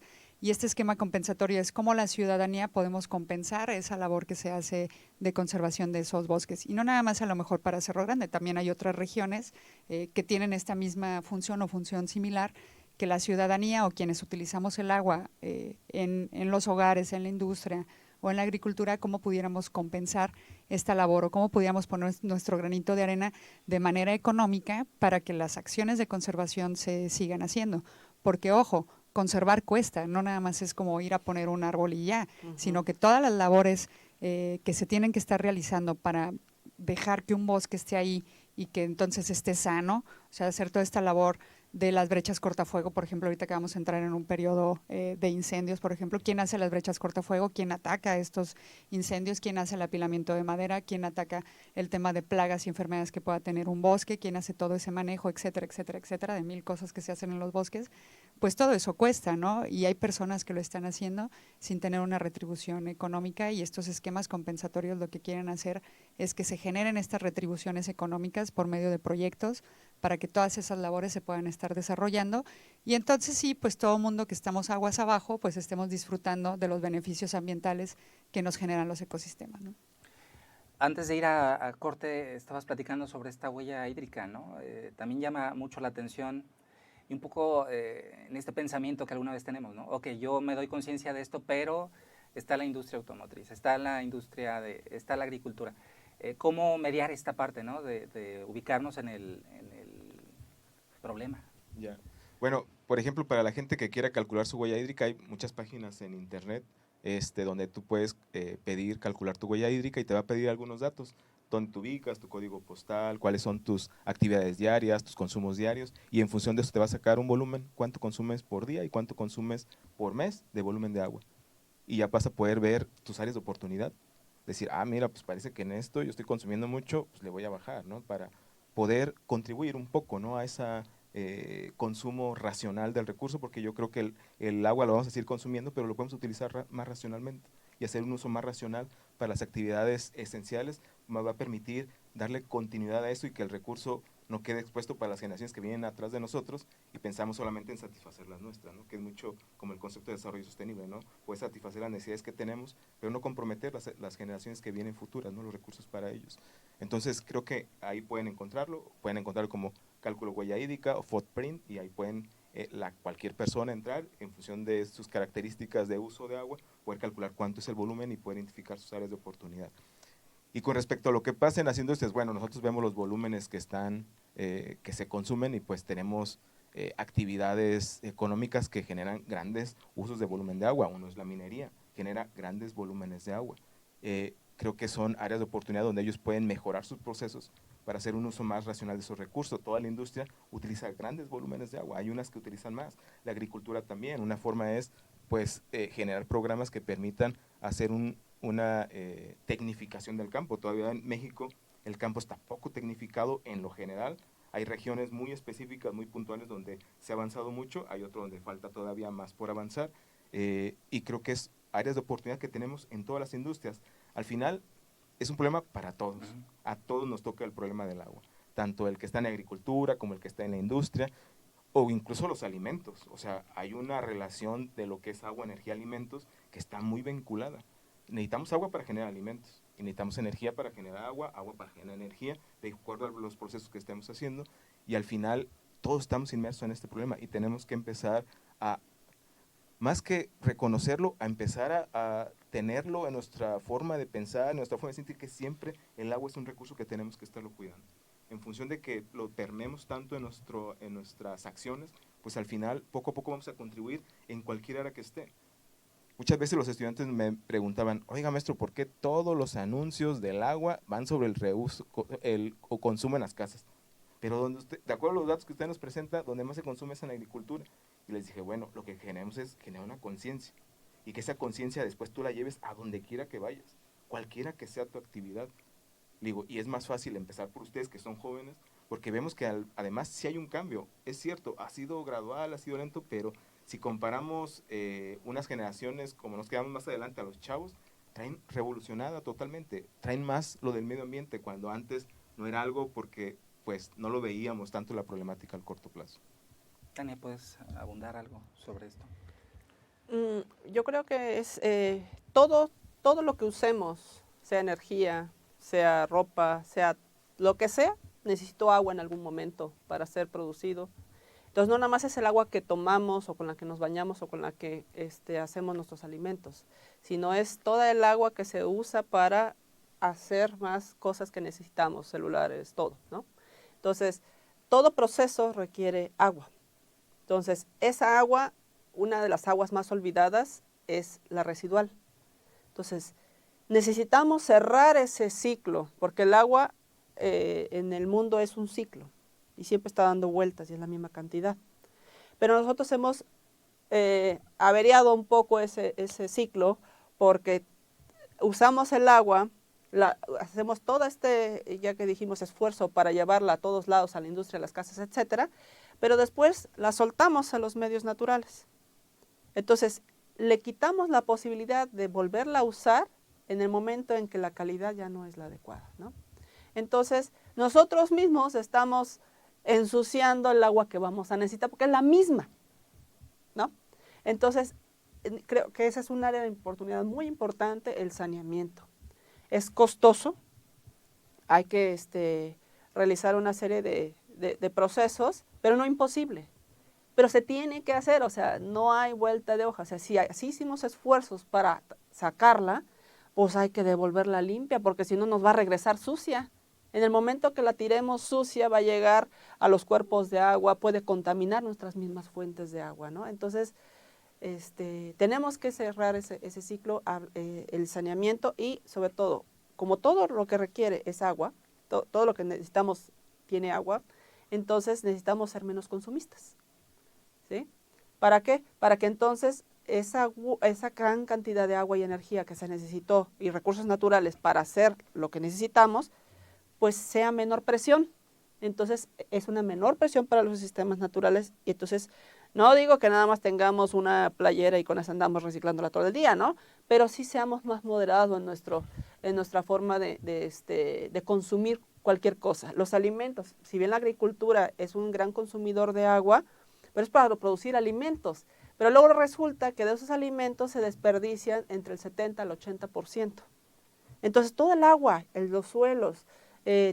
Y este esquema compensatorio es cómo la ciudadanía podemos compensar esa labor que se hace de conservación de esos bosques. Y no nada más a lo mejor para Cerro Grande, también hay otras regiones que tienen esta misma función o función similar, que la ciudadanía o quienes utilizamos el agua en los hogares, en la industria o en la agricultura, cómo pudiéramos compensar esta labor o cómo pudiéramos poner nuestro granito de arena de manera económica para que las acciones de conservación se sigan haciendo. Porque, ojo, conservar cuesta, no nada más es como ir a poner un árbol y ya, sino que todas las labores que se tienen que estar realizando para dejar que un bosque esté ahí y que entonces esté sano, o sea, hacer toda esta labor de las brechas cortafuego, por ejemplo, ahorita que vamos a entrar en un periodo de incendios, por ejemplo, ¿quién hace las brechas cortafuego? ¿Quién ataca estos incendios? ¿Quién hace el apilamiento de madera? ¿Quién ataca el tema de plagas y enfermedades que pueda tener un bosque? ¿Quién hace todo ese manejo, etcétera, etcétera, etcétera, de 1000 cosas que se hacen en los bosques? Pues todo eso cuesta, ¿no? Y hay personas que lo están haciendo sin tener una retribución económica y estos esquemas compensatorios lo que quieren hacer es que se generen estas retribuciones económicas por medio de proyectos para que todas esas labores se puedan estar desarrollando y entonces sí, pues todo mundo que estamos aguas abajo, pues estemos disfrutando de los beneficios ambientales que nos generan los ecosistemas, ¿no? Antes de ir a corte, estabas platicando sobre esta huella hídrica, ¿no? También llama mucho la atención y un poco en este pensamiento que alguna vez tenemos, ¿no? Ok, yo me doy conciencia de esto, pero está la industria automotriz, está la industria, está la agricultura. ¿Cómo mediar esta parte, ¿no? De ubicarnos en el problema? Ya. Bueno, por ejemplo, para la gente que quiera calcular su huella hídrica, hay muchas páginas en internet donde tú puedes pedir calcular tu huella hídrica y te va a pedir algunos datos, dónde te ubicas, tu código postal, cuáles son tus actividades diarias, tus consumos diarios, y en función de eso te va a sacar un volumen, cuánto consumes por día y cuánto consumes por mes de volumen de agua. Y ya vas a poder ver tus áreas de oportunidad decir, mira, pues parece que en esto yo estoy consumiendo mucho, pues le voy a bajar, ¿no? Para poder contribuir un poco, ¿no? A ese consumo racional del recurso, porque yo creo que el agua lo vamos a seguir consumiendo, pero lo podemos utilizar más racionalmente y hacer un uso más racional para las actividades esenciales, nos va a permitir darle continuidad a eso y que el recurso no quede expuesto para las generaciones que vienen atrás de nosotros y pensamos solamente en satisfacer las nuestras, ¿no? Que es mucho como el concepto de desarrollo sostenible, ¿no? Puede satisfacer las necesidades que tenemos, pero no comprometer las generaciones que vienen futuras, ¿no? Los recursos para ellos. Entonces creo que ahí pueden encontrarlo como cálculo huella hídrica o footprint, y ahí pueden cualquier persona entrar en función de sus características de uso de agua, poder calcular cuánto es el volumen y poder identificar sus áreas de oportunidad. Y con respecto a lo que pasa en las industrias, bueno, nosotros vemos los volúmenes que se consumen y pues tenemos actividades económicas que generan grandes usos de volumen de agua. Uno es la minería, genera grandes volúmenes de agua. Creo que son áreas de oportunidad donde ellos pueden mejorar sus procesos para hacer un uso más racional de esos recursos. Toda la industria utiliza grandes volúmenes de agua, hay unas que utilizan más, la agricultura también. Una forma es pues generar programas que permitan hacer una tecnificación del campo. Todavía en México el campo está poco tecnificado en lo general. Hay regiones muy específicas, muy puntuales donde se ha avanzado mucho, hay otro donde falta todavía más por avanzar, y creo que es áreas de oportunidad que tenemos en todas las industrias. Al final es un problema para todos, a todos nos toca el problema del agua, tanto el que está en agricultura como el que está en la industria, o incluso los alimentos. O sea, hay una relación de lo que es agua, energía, alimentos, que está muy vinculada. Necesitamos agua para generar alimentos, y necesitamos energía para generar agua para generar energía, de acuerdo a los procesos que estemos haciendo, y al final todos estamos inmersos en este problema, y tenemos que empezar a, más que reconocerlo, a empezar a tenerlo en nuestra forma de pensar, en nuestra forma de sentir, que siempre el agua es un recurso que tenemos que estarlo cuidando. En función de que lo permeemos tanto en nuestras acciones, pues al final poco a poco vamos a contribuir en cualquier área que esté. Muchas veces los estudiantes me preguntaban, oiga maestro, ¿por qué todos los anuncios del agua van sobre el reuso o consumo en las casas? Pero donde de acuerdo a los datos que usted nos presenta, donde más se consume es en la agricultura. Y les dije, bueno, lo que generamos es generar una conciencia, y que esa conciencia después tú la lleves a donde quiera que vayas, cualquiera que sea tu actividad. Digo, y es más fácil empezar por ustedes que son jóvenes, porque vemos que además sí hay un cambio. Es cierto, ha sido gradual, ha sido lento, pero si comparamos unas generaciones como nos quedamos más adelante a los chavos, traen revolucionada totalmente, traen más lo del medio ambiente, cuando antes no era algo porque pues no lo veíamos tanto la problemática al corto plazo. Tania, ¿puedes abundar algo sobre esto? Yo creo que es todo lo que usemos, sea energía, sea ropa, sea lo que sea, necesitó agua en algún momento para ser producido. Entonces no nada más es el agua que tomamos o con la que nos bañamos o con la que hacemos nuestros alimentos, sino es toda el agua que se usa para hacer más cosas que necesitamos, celulares, todo, ¿no? Entonces, todo proceso requiere agua. Entonces, esa agua, una de las aguas más olvidadas es la residual. Entonces, necesitamos cerrar ese ciclo, porque el agua en el mundo es un ciclo y siempre está dando vueltas y es la misma cantidad. Pero nosotros hemos averiado un poco ese ciclo, porque usamos el agua, hacemos todo ya que dijimos, esfuerzo para llevarla a todos lados, a la industria, a las casas, etcétera, pero después la soltamos a los medios naturales. Entonces, le quitamos la posibilidad de volverla a usar en el momento en que la calidad ya no es la adecuada, ¿no? Entonces, nosotros mismos estamos ensuciando el agua que vamos a necesitar, porque es la misma, ¿no? Entonces, creo que esa es un área de oportunidad muy importante, el saneamiento. Es costoso, hay que realizar una serie de procesos, pero no imposible. Pero se tiene que hacer, o sea, no hay vuelta de hoja. O sea, si así hicimos esfuerzos para sacarla, pues hay que devolverla limpia, porque si no nos va a regresar sucia. En el momento que la tiremos sucia, va a llegar a los cuerpos de agua, puede contaminar nuestras mismas fuentes de agua, ¿no? Entonces, tenemos que cerrar ese ciclo, el saneamiento, y sobre todo, como todo lo que requiere es agua, todo lo que necesitamos tiene agua, entonces necesitamos ser menos consumistas, ¿sí? ¿Para qué? Para que entonces esa gran cantidad de agua y energía que se necesitó y recursos naturales para hacer lo que necesitamos, pues sea menor presión. Entonces es una menor presión para los sistemas naturales y entonces no digo que nada más tengamos una playera y con eso andamos reciclándola todo el día, ¿no? Pero sí seamos más moderados en nuestra forma de consumir cualquier cosa. Los alimentos, si bien la agricultura es un gran consumidor de agua, pero es para producir alimentos. Pero luego resulta que de esos alimentos se desperdician entre el 70 al 80%. Entonces todo el agua, los suelos,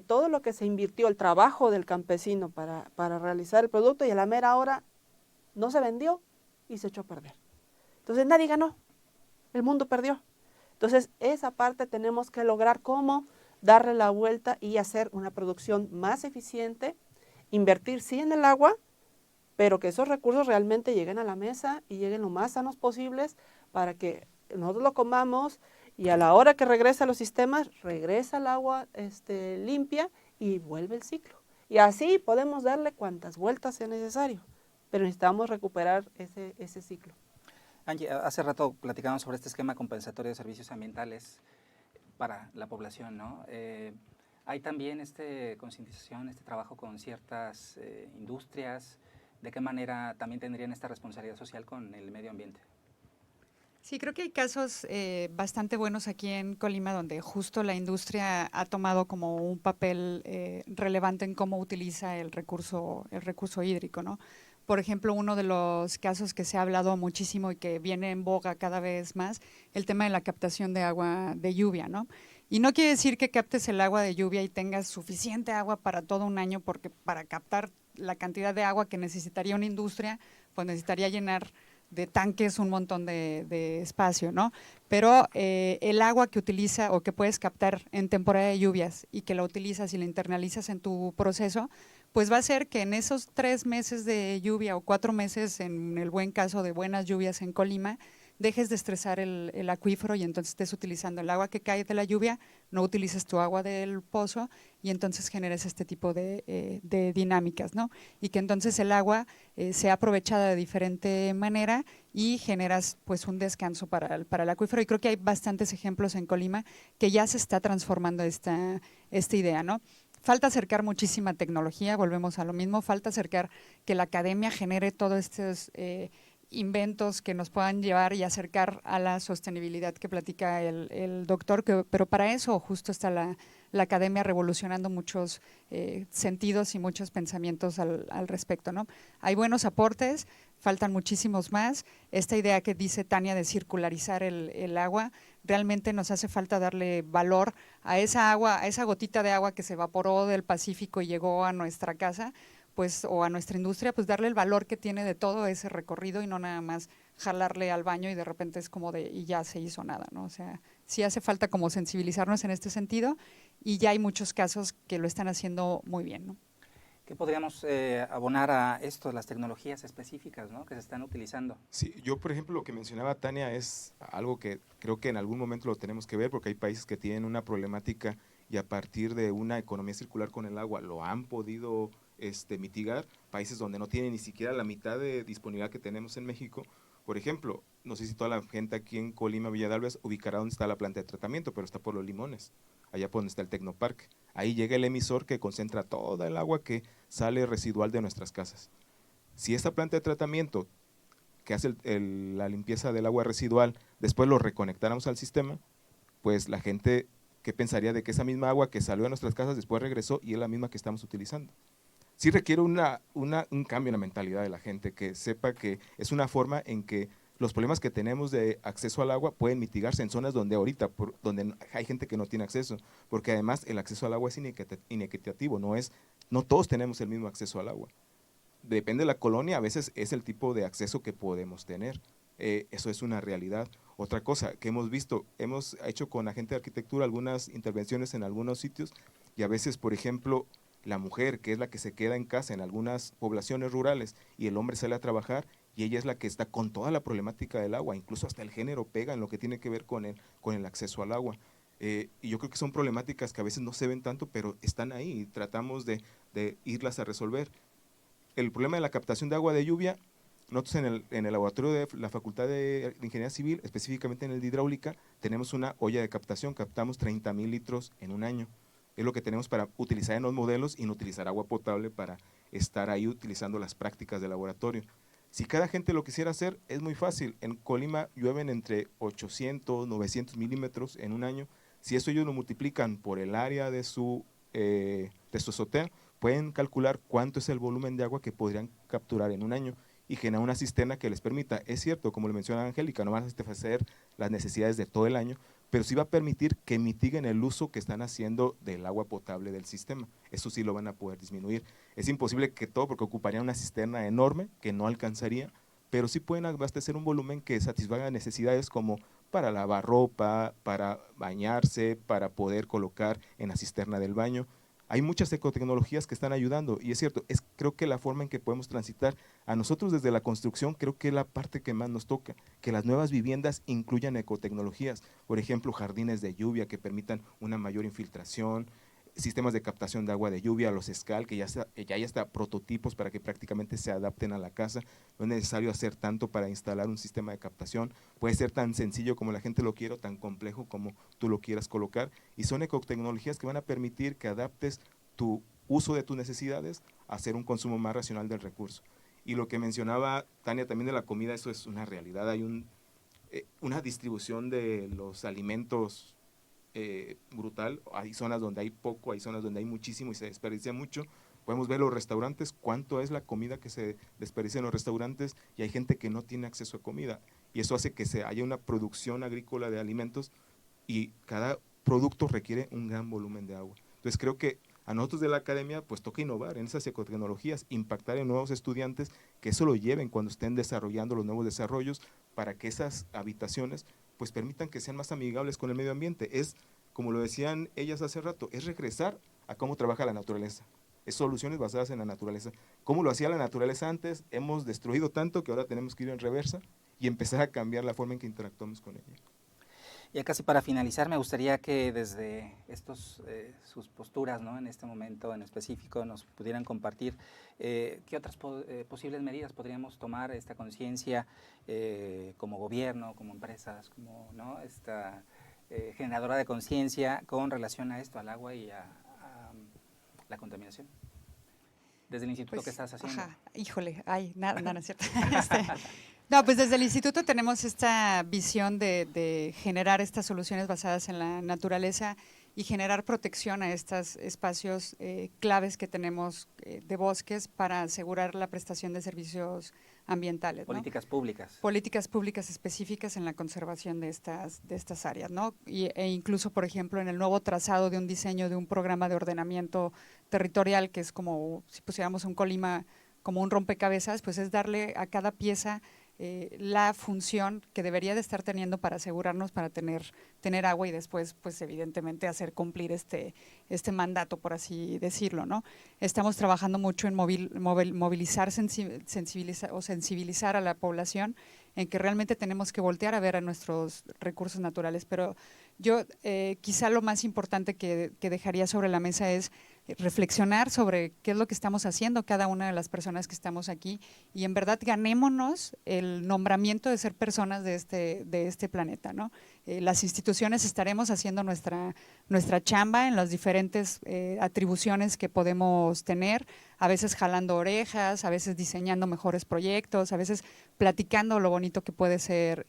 todo lo que se invirtió, el trabajo del campesino para realizar el producto y a la mera hora no se vendió y se echó a perder. Entonces nadie ganó, el mundo perdió. Entonces esa parte tenemos que lograr cómo darle la vuelta y hacer una producción más eficiente, invertir sí en el agua, pero que esos recursos realmente lleguen a la mesa y lleguen lo más sanos posibles para que nosotros lo comamos y a la hora que regresa a los sistemas, regresa el agua limpia y vuelve el ciclo. Y así podemos darle cuantas vueltas sea necesario, pero necesitamos recuperar ese ciclo. Angie, hace rato platicamos sobre este esquema compensatorio de servicios ambientales para la población, ¿no? Hay también concientización, trabajo con ciertas industrias. ¿De qué manera también tendrían esta responsabilidad social con el medio ambiente? Sí, creo que hay casos bastante buenos aquí en Colima donde justo la industria ha tomado como un papel relevante en cómo utiliza el recurso hídrico, ¿no? Por ejemplo, uno de los casos que se ha hablado muchísimo y que viene en boga cada vez más, el tema de la captación de agua de lluvia, ¿no? Y no quiere decir que captes el agua de lluvia y tengas suficiente agua para todo un año, porque para captar la cantidad de agua que necesitaría una industria, pues necesitaría llenar de tanques un montón de espacio, ¿no? Pero el agua que utiliza o que puedes captar en temporada de lluvias y que la utilizas y la internalizas en tu proceso, pues va a ser que en esos 3 meses de lluvia o 4 meses, en el buen caso de buenas lluvias en Colima, dejes de estresar el acuífero y entonces estés utilizando el agua que cae de la lluvia, no utilices tu agua del pozo y entonces generes este tipo de dinámicas, ¿no? Y que entonces el agua sea aprovechada de diferente manera y generas pues un descanso para el acuífero. Y creo que hay bastantes ejemplos en Colima que ya se está transformando esta idea, ¿no? Falta acercar muchísima tecnología, volvemos a lo mismo, falta acercar que la academia genere todos estos inventos que nos puedan llevar y acercar a la sostenibilidad que platica el doctor, pero para eso justo está la academia revolucionando muchos sentidos y muchos pensamientos al respecto, ¿no? Hay buenos aportes, faltan muchísimos más. Esta idea que dice Tania de circularizar el agua, realmente nos hace falta darle valor a esa agua, a esa gotita de agua que se evaporó del Pacífico y llegó a nuestra casa, pues, o a nuestra industria, pues darle el valor que tiene de todo ese recorrido y no nada más jalarle al baño y de repente es como y ya se hizo nada, ¿no? O sea, sí hace falta como sensibilizarnos en este sentido y ya hay muchos casos que lo están haciendo muy bien, ¿no? ¿Qué podríamos abonar a esto, las tecnologías específicas, ¿no?, que se están utilizando? Sí, yo por ejemplo lo que mencionaba Tania es algo que creo que en algún momento lo tenemos que ver porque hay países que tienen una problemática y a partir de una economía circular con el agua lo han podido mitigar, países donde no tienen ni siquiera la mitad de disponibilidad que tenemos en México. Por ejemplo, no sé si toda la gente aquí en Colima, Villa de Álvarez, ubicará donde está la planta de tratamiento, pero está por Los Limones, allá por donde está el Tecnoparque. Ahí llega el emisor que concentra toda el agua que sale residual de nuestras casas. Si esta planta de tratamiento que hace la limpieza del agua residual, después lo reconectáramos al sistema, pues la gente, ¿qué pensaría de que esa misma agua que salió de nuestras casas después regresó y es la misma que estamos utilizando? Sí requiere un cambio en la mentalidad de la gente, que sepa que es una forma en que los problemas que tenemos de acceso al agua pueden mitigarse en zonas donde ahorita, donde hay gente que no tiene acceso, porque además el acceso al agua es inequitativo, no todos tenemos el mismo acceso al agua. Depende de la colonia, a veces es el tipo de acceso que podemos tener. Eso es una realidad. Otra cosa que hemos visto, hemos hecho con la gente de arquitectura algunas intervenciones en algunos sitios y a veces, por ejemplo, la mujer, que es la que se queda en casa en algunas poblaciones rurales y el hombre sale a trabajar y ella es la que está con toda la problemática del agua, incluso hasta el género pega en lo que tiene que ver con el acceso al agua. Y yo creo que son problemáticas que a veces no se ven tanto, pero están ahí y tratamos de irlas a resolver. El problema de la captación de agua de lluvia Nosotros en el laboratorio de la Facultad de Ingeniería Civil, específicamente en el de hidráulica, tenemos una olla de captación, captamos 30,000 litros en un año. Es lo que tenemos para utilizar en los modelos y no utilizar agua potable para estar ahí utilizando las prácticas de laboratorio. Si cada gente lo quisiera hacer, es muy fácil. En Colima llueven entre 800, 900 milímetros en un año. Si eso ellos lo multiplican por el área de su azotea, pueden calcular cuánto es el volumen de agua que podrían capturar en un año y generar una cisterna que les permita, es cierto, como le menciona Angélica, no van a satisfacer las necesidades de todo el año, pero sí va a permitir que mitiguen el uso que están haciendo del agua potable del sistema. Eso sí lo van a poder disminuir. Es imposible que todo, porque ocuparía una cisterna enorme que no alcanzaría, pero sí pueden abastecer un volumen que satisfaga necesidades como para lavar ropa, para bañarse, para poder colocar en la cisterna del baño. Hay muchas ecotecnologías que están ayudando y es cierto, creo que la forma en que podemos transitar a nosotros desde la construcción, creo que es la parte que más nos toca, que las nuevas viviendas incluyan ecotecnologías, por ejemplo, jardines de lluvia que permitan una mayor infiltración, sistemas de captación de agua de lluvia, los SCAL, que ya hay hasta prototipos para que prácticamente se adapten a la casa. No es necesario hacer tanto para instalar un sistema de captación, puede ser tan sencillo como la gente lo quiere o tan complejo como tú lo quieras colocar, y son ecotecnologías que van a permitir que adaptes tu uso de tus necesidades a hacer un consumo más racional del recurso. Y lo que mencionaba Tania también de la comida, eso es una realidad, hay una distribución de los alimentos brutal, hay zonas donde hay poco, hay zonas donde hay muchísimo y se desperdicia mucho. Podemos ver los restaurantes, cuánto es la comida que se desperdicia en los restaurantes y hay gente que no tiene acceso a comida y eso hace que haya una producción agrícola de alimentos y cada producto requiere un gran volumen de agua. Entonces creo que a nosotros de la academia pues toca innovar en esas ecotecnologías, impactar en nuevos estudiantes, que eso lo lleven cuando estén desarrollando los nuevos desarrollos para que esas habitaciones pues permitan que sean más amigables con el medio ambiente. Es, como lo decían ellas hace rato, es regresar a cómo trabaja la naturaleza. Es soluciones basadas en la naturaleza. ¿Cómo lo hacía la naturaleza antes? Hemos destruido tanto que ahora tenemos que ir en reversa y empezar a cambiar la forma en que interactuamos con ella. Ya casi para finalizar, me gustaría que desde sus posturas, ¿no?, en este momento en específico nos pudieran compartir qué otras posibles medidas podríamos tomar esta conciencia como gobierno, como empresas, como, ¿no?, esta generadora de conciencia con relación a esto, al agua y a la contaminación. Desde el instituto, ¿qué estás haciendo? Híjole, nada, no es cierto. No, pues desde el instituto tenemos esta visión de generar estas soluciones basadas en la naturaleza y generar protección a estos espacios claves que tenemos de bosques para asegurar la prestación de servicios ambientales, ¿no? Políticas públicas. Políticas públicas específicas en la conservación de estas áreas, ¿no? E incluso, por ejemplo, en el nuevo trazado de un diseño de un programa de ordenamiento territorial, que es como si pusiéramos un Colima como un rompecabezas, pues es darle a cada pieza la función que debería de estar teniendo para asegurarnos para tener agua y después, pues evidentemente hacer cumplir este mandato, por así decirlo, ¿no? Estamos trabajando mucho en movilizar, sensibilizar a la población en que realmente tenemos que voltear a ver a nuestros recursos naturales, pero yo quizá lo más importante que dejaría sobre la mesa es reflexionar sobre qué es lo que estamos haciendo cada una de las personas que estamos aquí y en verdad ganémonos el nombramiento de ser personas de este planeta, ¿no? Las instituciones estaremos haciendo nuestra chamba en las diferentes atribuciones que podemos tener, a veces jalando orejas, a veces diseñando mejores proyectos, a veces platicando lo bonito que puede ser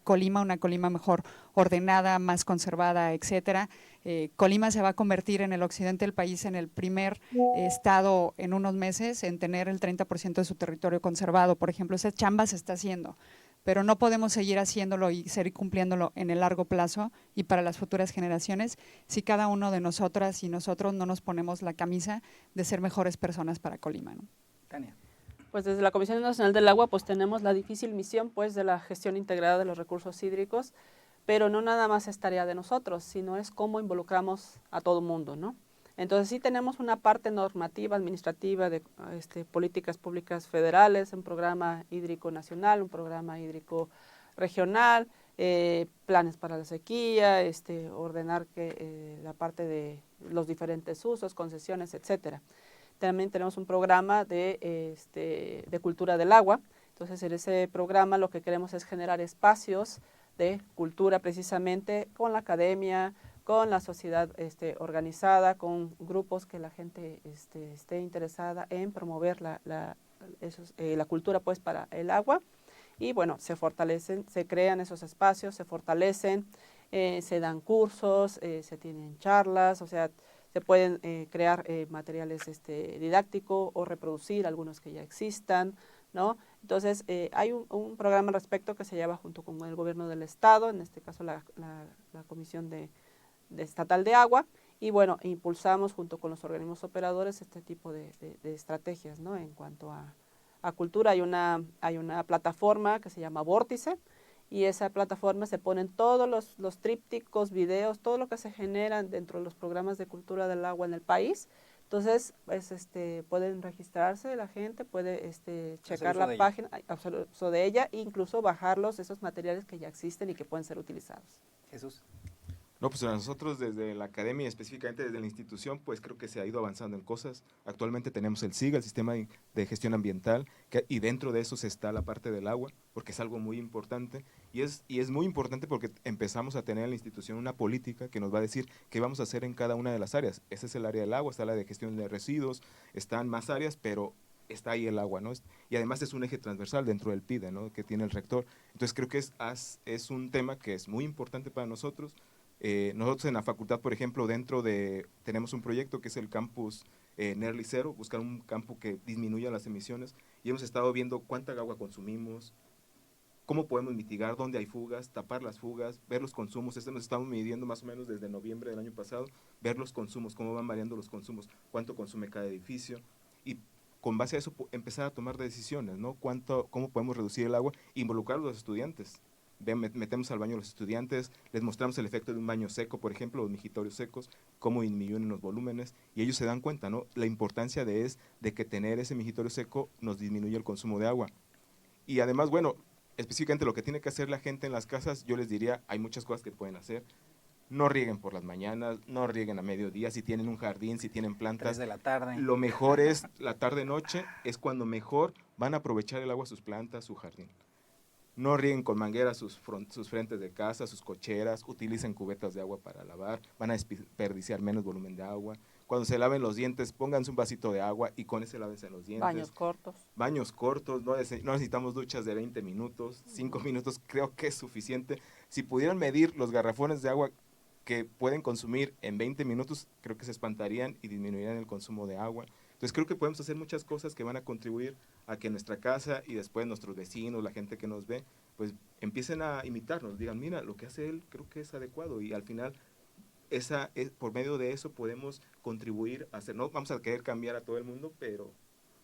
Colima, una Colima mejor ordenada, más conservada, etcétera. Colima se va a convertir en el occidente del país en el primer estado en unos meses en tener el 30% de su territorio conservado. Por ejemplo, esa chamba se está haciendo, pero no podemos seguir haciéndolo y seguir cumpliéndolo en el largo plazo y para las futuras generaciones si cada uno de nosotras y nosotros no nos ponemos la camisa de ser mejores personas para Colima, ¿no? Tania. Pues desde la Comisión Nacional del Agua pues tenemos la difícil misión pues de la gestión integrada de los recursos hídricos, pero no nada más es tarea de nosotros, sino es cómo involucramos a todo el mundo, ¿no? Entonces sí tenemos una parte normativa, administrativa de políticas públicas federales, un programa hídrico nacional, un programa hídrico regional, planes para la sequía, ordenar la parte de los diferentes usos, concesiones, etcétera. También tenemos un programa de cultura del agua, Entonces, en ese programa lo que queremos es generar espacios de cultura precisamente con la academia, con la sociedad organizada, con grupos que la gente esté interesada en promover la cultura pues para el agua. Y bueno, se fortalecen, se crean esos espacios, se fortalecen, se dan cursos, se tienen charlas, o sea, se pueden crear materiales didácticos o reproducir algunos que ya existan, ¿no? Entonces, hay un programa al respecto que se lleva junto con el gobierno del estado, en este caso la Comisión Estatal de Agua, y bueno, impulsamos junto con los organismos operadores este tipo de estrategias, ¿no? En cuanto a cultura, hay una plataforma que se llama Vórtice, y esa plataforma se ponen todos los trípticos, videos, todo lo que se genera dentro de los programas de cultura del agua en el país. Entonces, pues, pueden registrarse, la gente puede checar la página, hacer uso de ella, e incluso bajarlos, esos materiales que ya existen y que pueden ser utilizados. Jesús. No, pues nosotros desde la academia, específicamente desde la institución, pues creo que se ha ido avanzando en cosas. Actualmente tenemos el SIG, el Sistema de Gestión Ambiental, y dentro de eso está la parte del agua, porque es algo muy importante. Y es muy importante porque empezamos a tener en la institución una política que nos va a decir qué vamos a hacer en cada una de las áreas. Ese es el área del agua, está la de gestión de residuos, están más áreas, pero está ahí el agua, ¿no? Y además es un eje transversal dentro del PIDE, ¿no? Que tiene el rector. Entonces creo que es un tema que es muy importante para nosotros. Nosotros en la facultad, por ejemplo, tenemos un proyecto que es el campus Nearly Zero, buscar un campo que disminuya las emisiones, y hemos estado viendo cuánta agua consumimos, cómo podemos mitigar, dónde hay fugas, tapar las fugas, ver los consumos. Nos estamos midiendo más o menos desde noviembre del año pasado, ver los consumos, cómo van variando los consumos, cuánto consume cada edificio, y con base a eso empezar a tomar decisiones, ¿no? Cómo podemos reducir el agua, involucrar a los estudiantes. Metemos al baño a los estudiantes, les mostramos el efecto de un baño seco, por ejemplo, los mijitorios secos, cómo disminuyen los volúmenes, y ellos se dan cuenta, ¿no? La importancia de que tener ese mijitorio seco nos disminuye el consumo de agua. Y además, bueno, específicamente lo que tiene que hacer la gente en las casas, yo les diría, hay muchas cosas que pueden hacer. No rieguen por las mañanas, no rieguen a mediodía, si tienen un jardín, si tienen plantas. 3 de la tarde. Lo mejor es la tarde-noche, es cuando mejor van a aprovechar el agua sus plantas, su jardín. No rieguen con mangueras sus frentes de casa, sus cocheras, utilicen cubetas de agua para lavar, van a desperdiciar menos volumen de agua. Cuando se laven los dientes, pónganse un vasito de agua y con ese lávense los dientes. Baños cortos. Baños cortos, no necesitamos duchas de 20 minutos, 5 minutos creo que es suficiente. Si pudieran medir los garrafones de agua que pueden consumir en 20 minutos, creo que se espantarían y disminuirían el consumo de agua. Entonces creo que podemos hacer muchas cosas que van a contribuir a que nuestra casa y después nuestros vecinos, la gente que nos ve, pues empiecen a imitarnos, digan, mira, lo que hace él creo que es adecuado, y al final por medio de eso podemos contribuir a hacer, no vamos a querer cambiar a todo el mundo, pero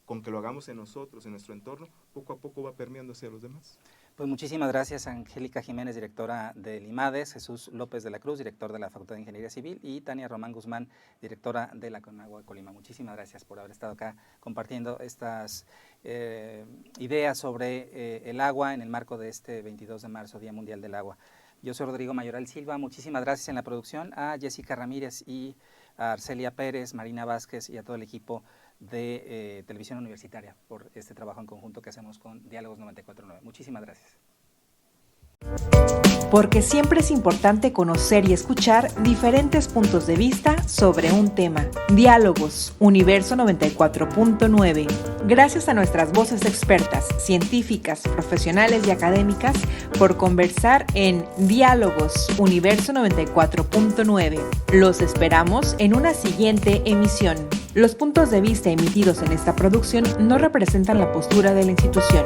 con que lo hagamos en nosotros, en nuestro entorno, poco a poco va permeando hacia los demás. Pues muchísimas gracias, Angélica Jiménez, directora del IMADES, Jesús López de la Cruz, director de la Facultad de Ingeniería Civil, y Tania Román Guzmán, directora de la Conagua de Colima. Muchísimas gracias por haber estado acá compartiendo estas ideas sobre el agua en el marco de este 22 de marzo, Día Mundial del Agua. Yo soy Rodrigo Mayoral Silva, muchísimas gracias en la producción a Jessica Ramírez y a Arcelia Pérez, Marina Vázquez y a todo el equipo de Televisión Universitaria por este trabajo en conjunto que hacemos con Diálogos 94.9. Muchísimas gracias. Porque siempre es importante conocer y escuchar diferentes puntos de vista sobre un tema. Diálogos, Universo 94.9. Gracias a nuestras voces expertas, científicas, profesionales y académicas por conversar en Diálogos, Universo 94.9. Los esperamos en una siguiente emisión. Los puntos de vista emitidos en esta producción no representan la postura de la institución.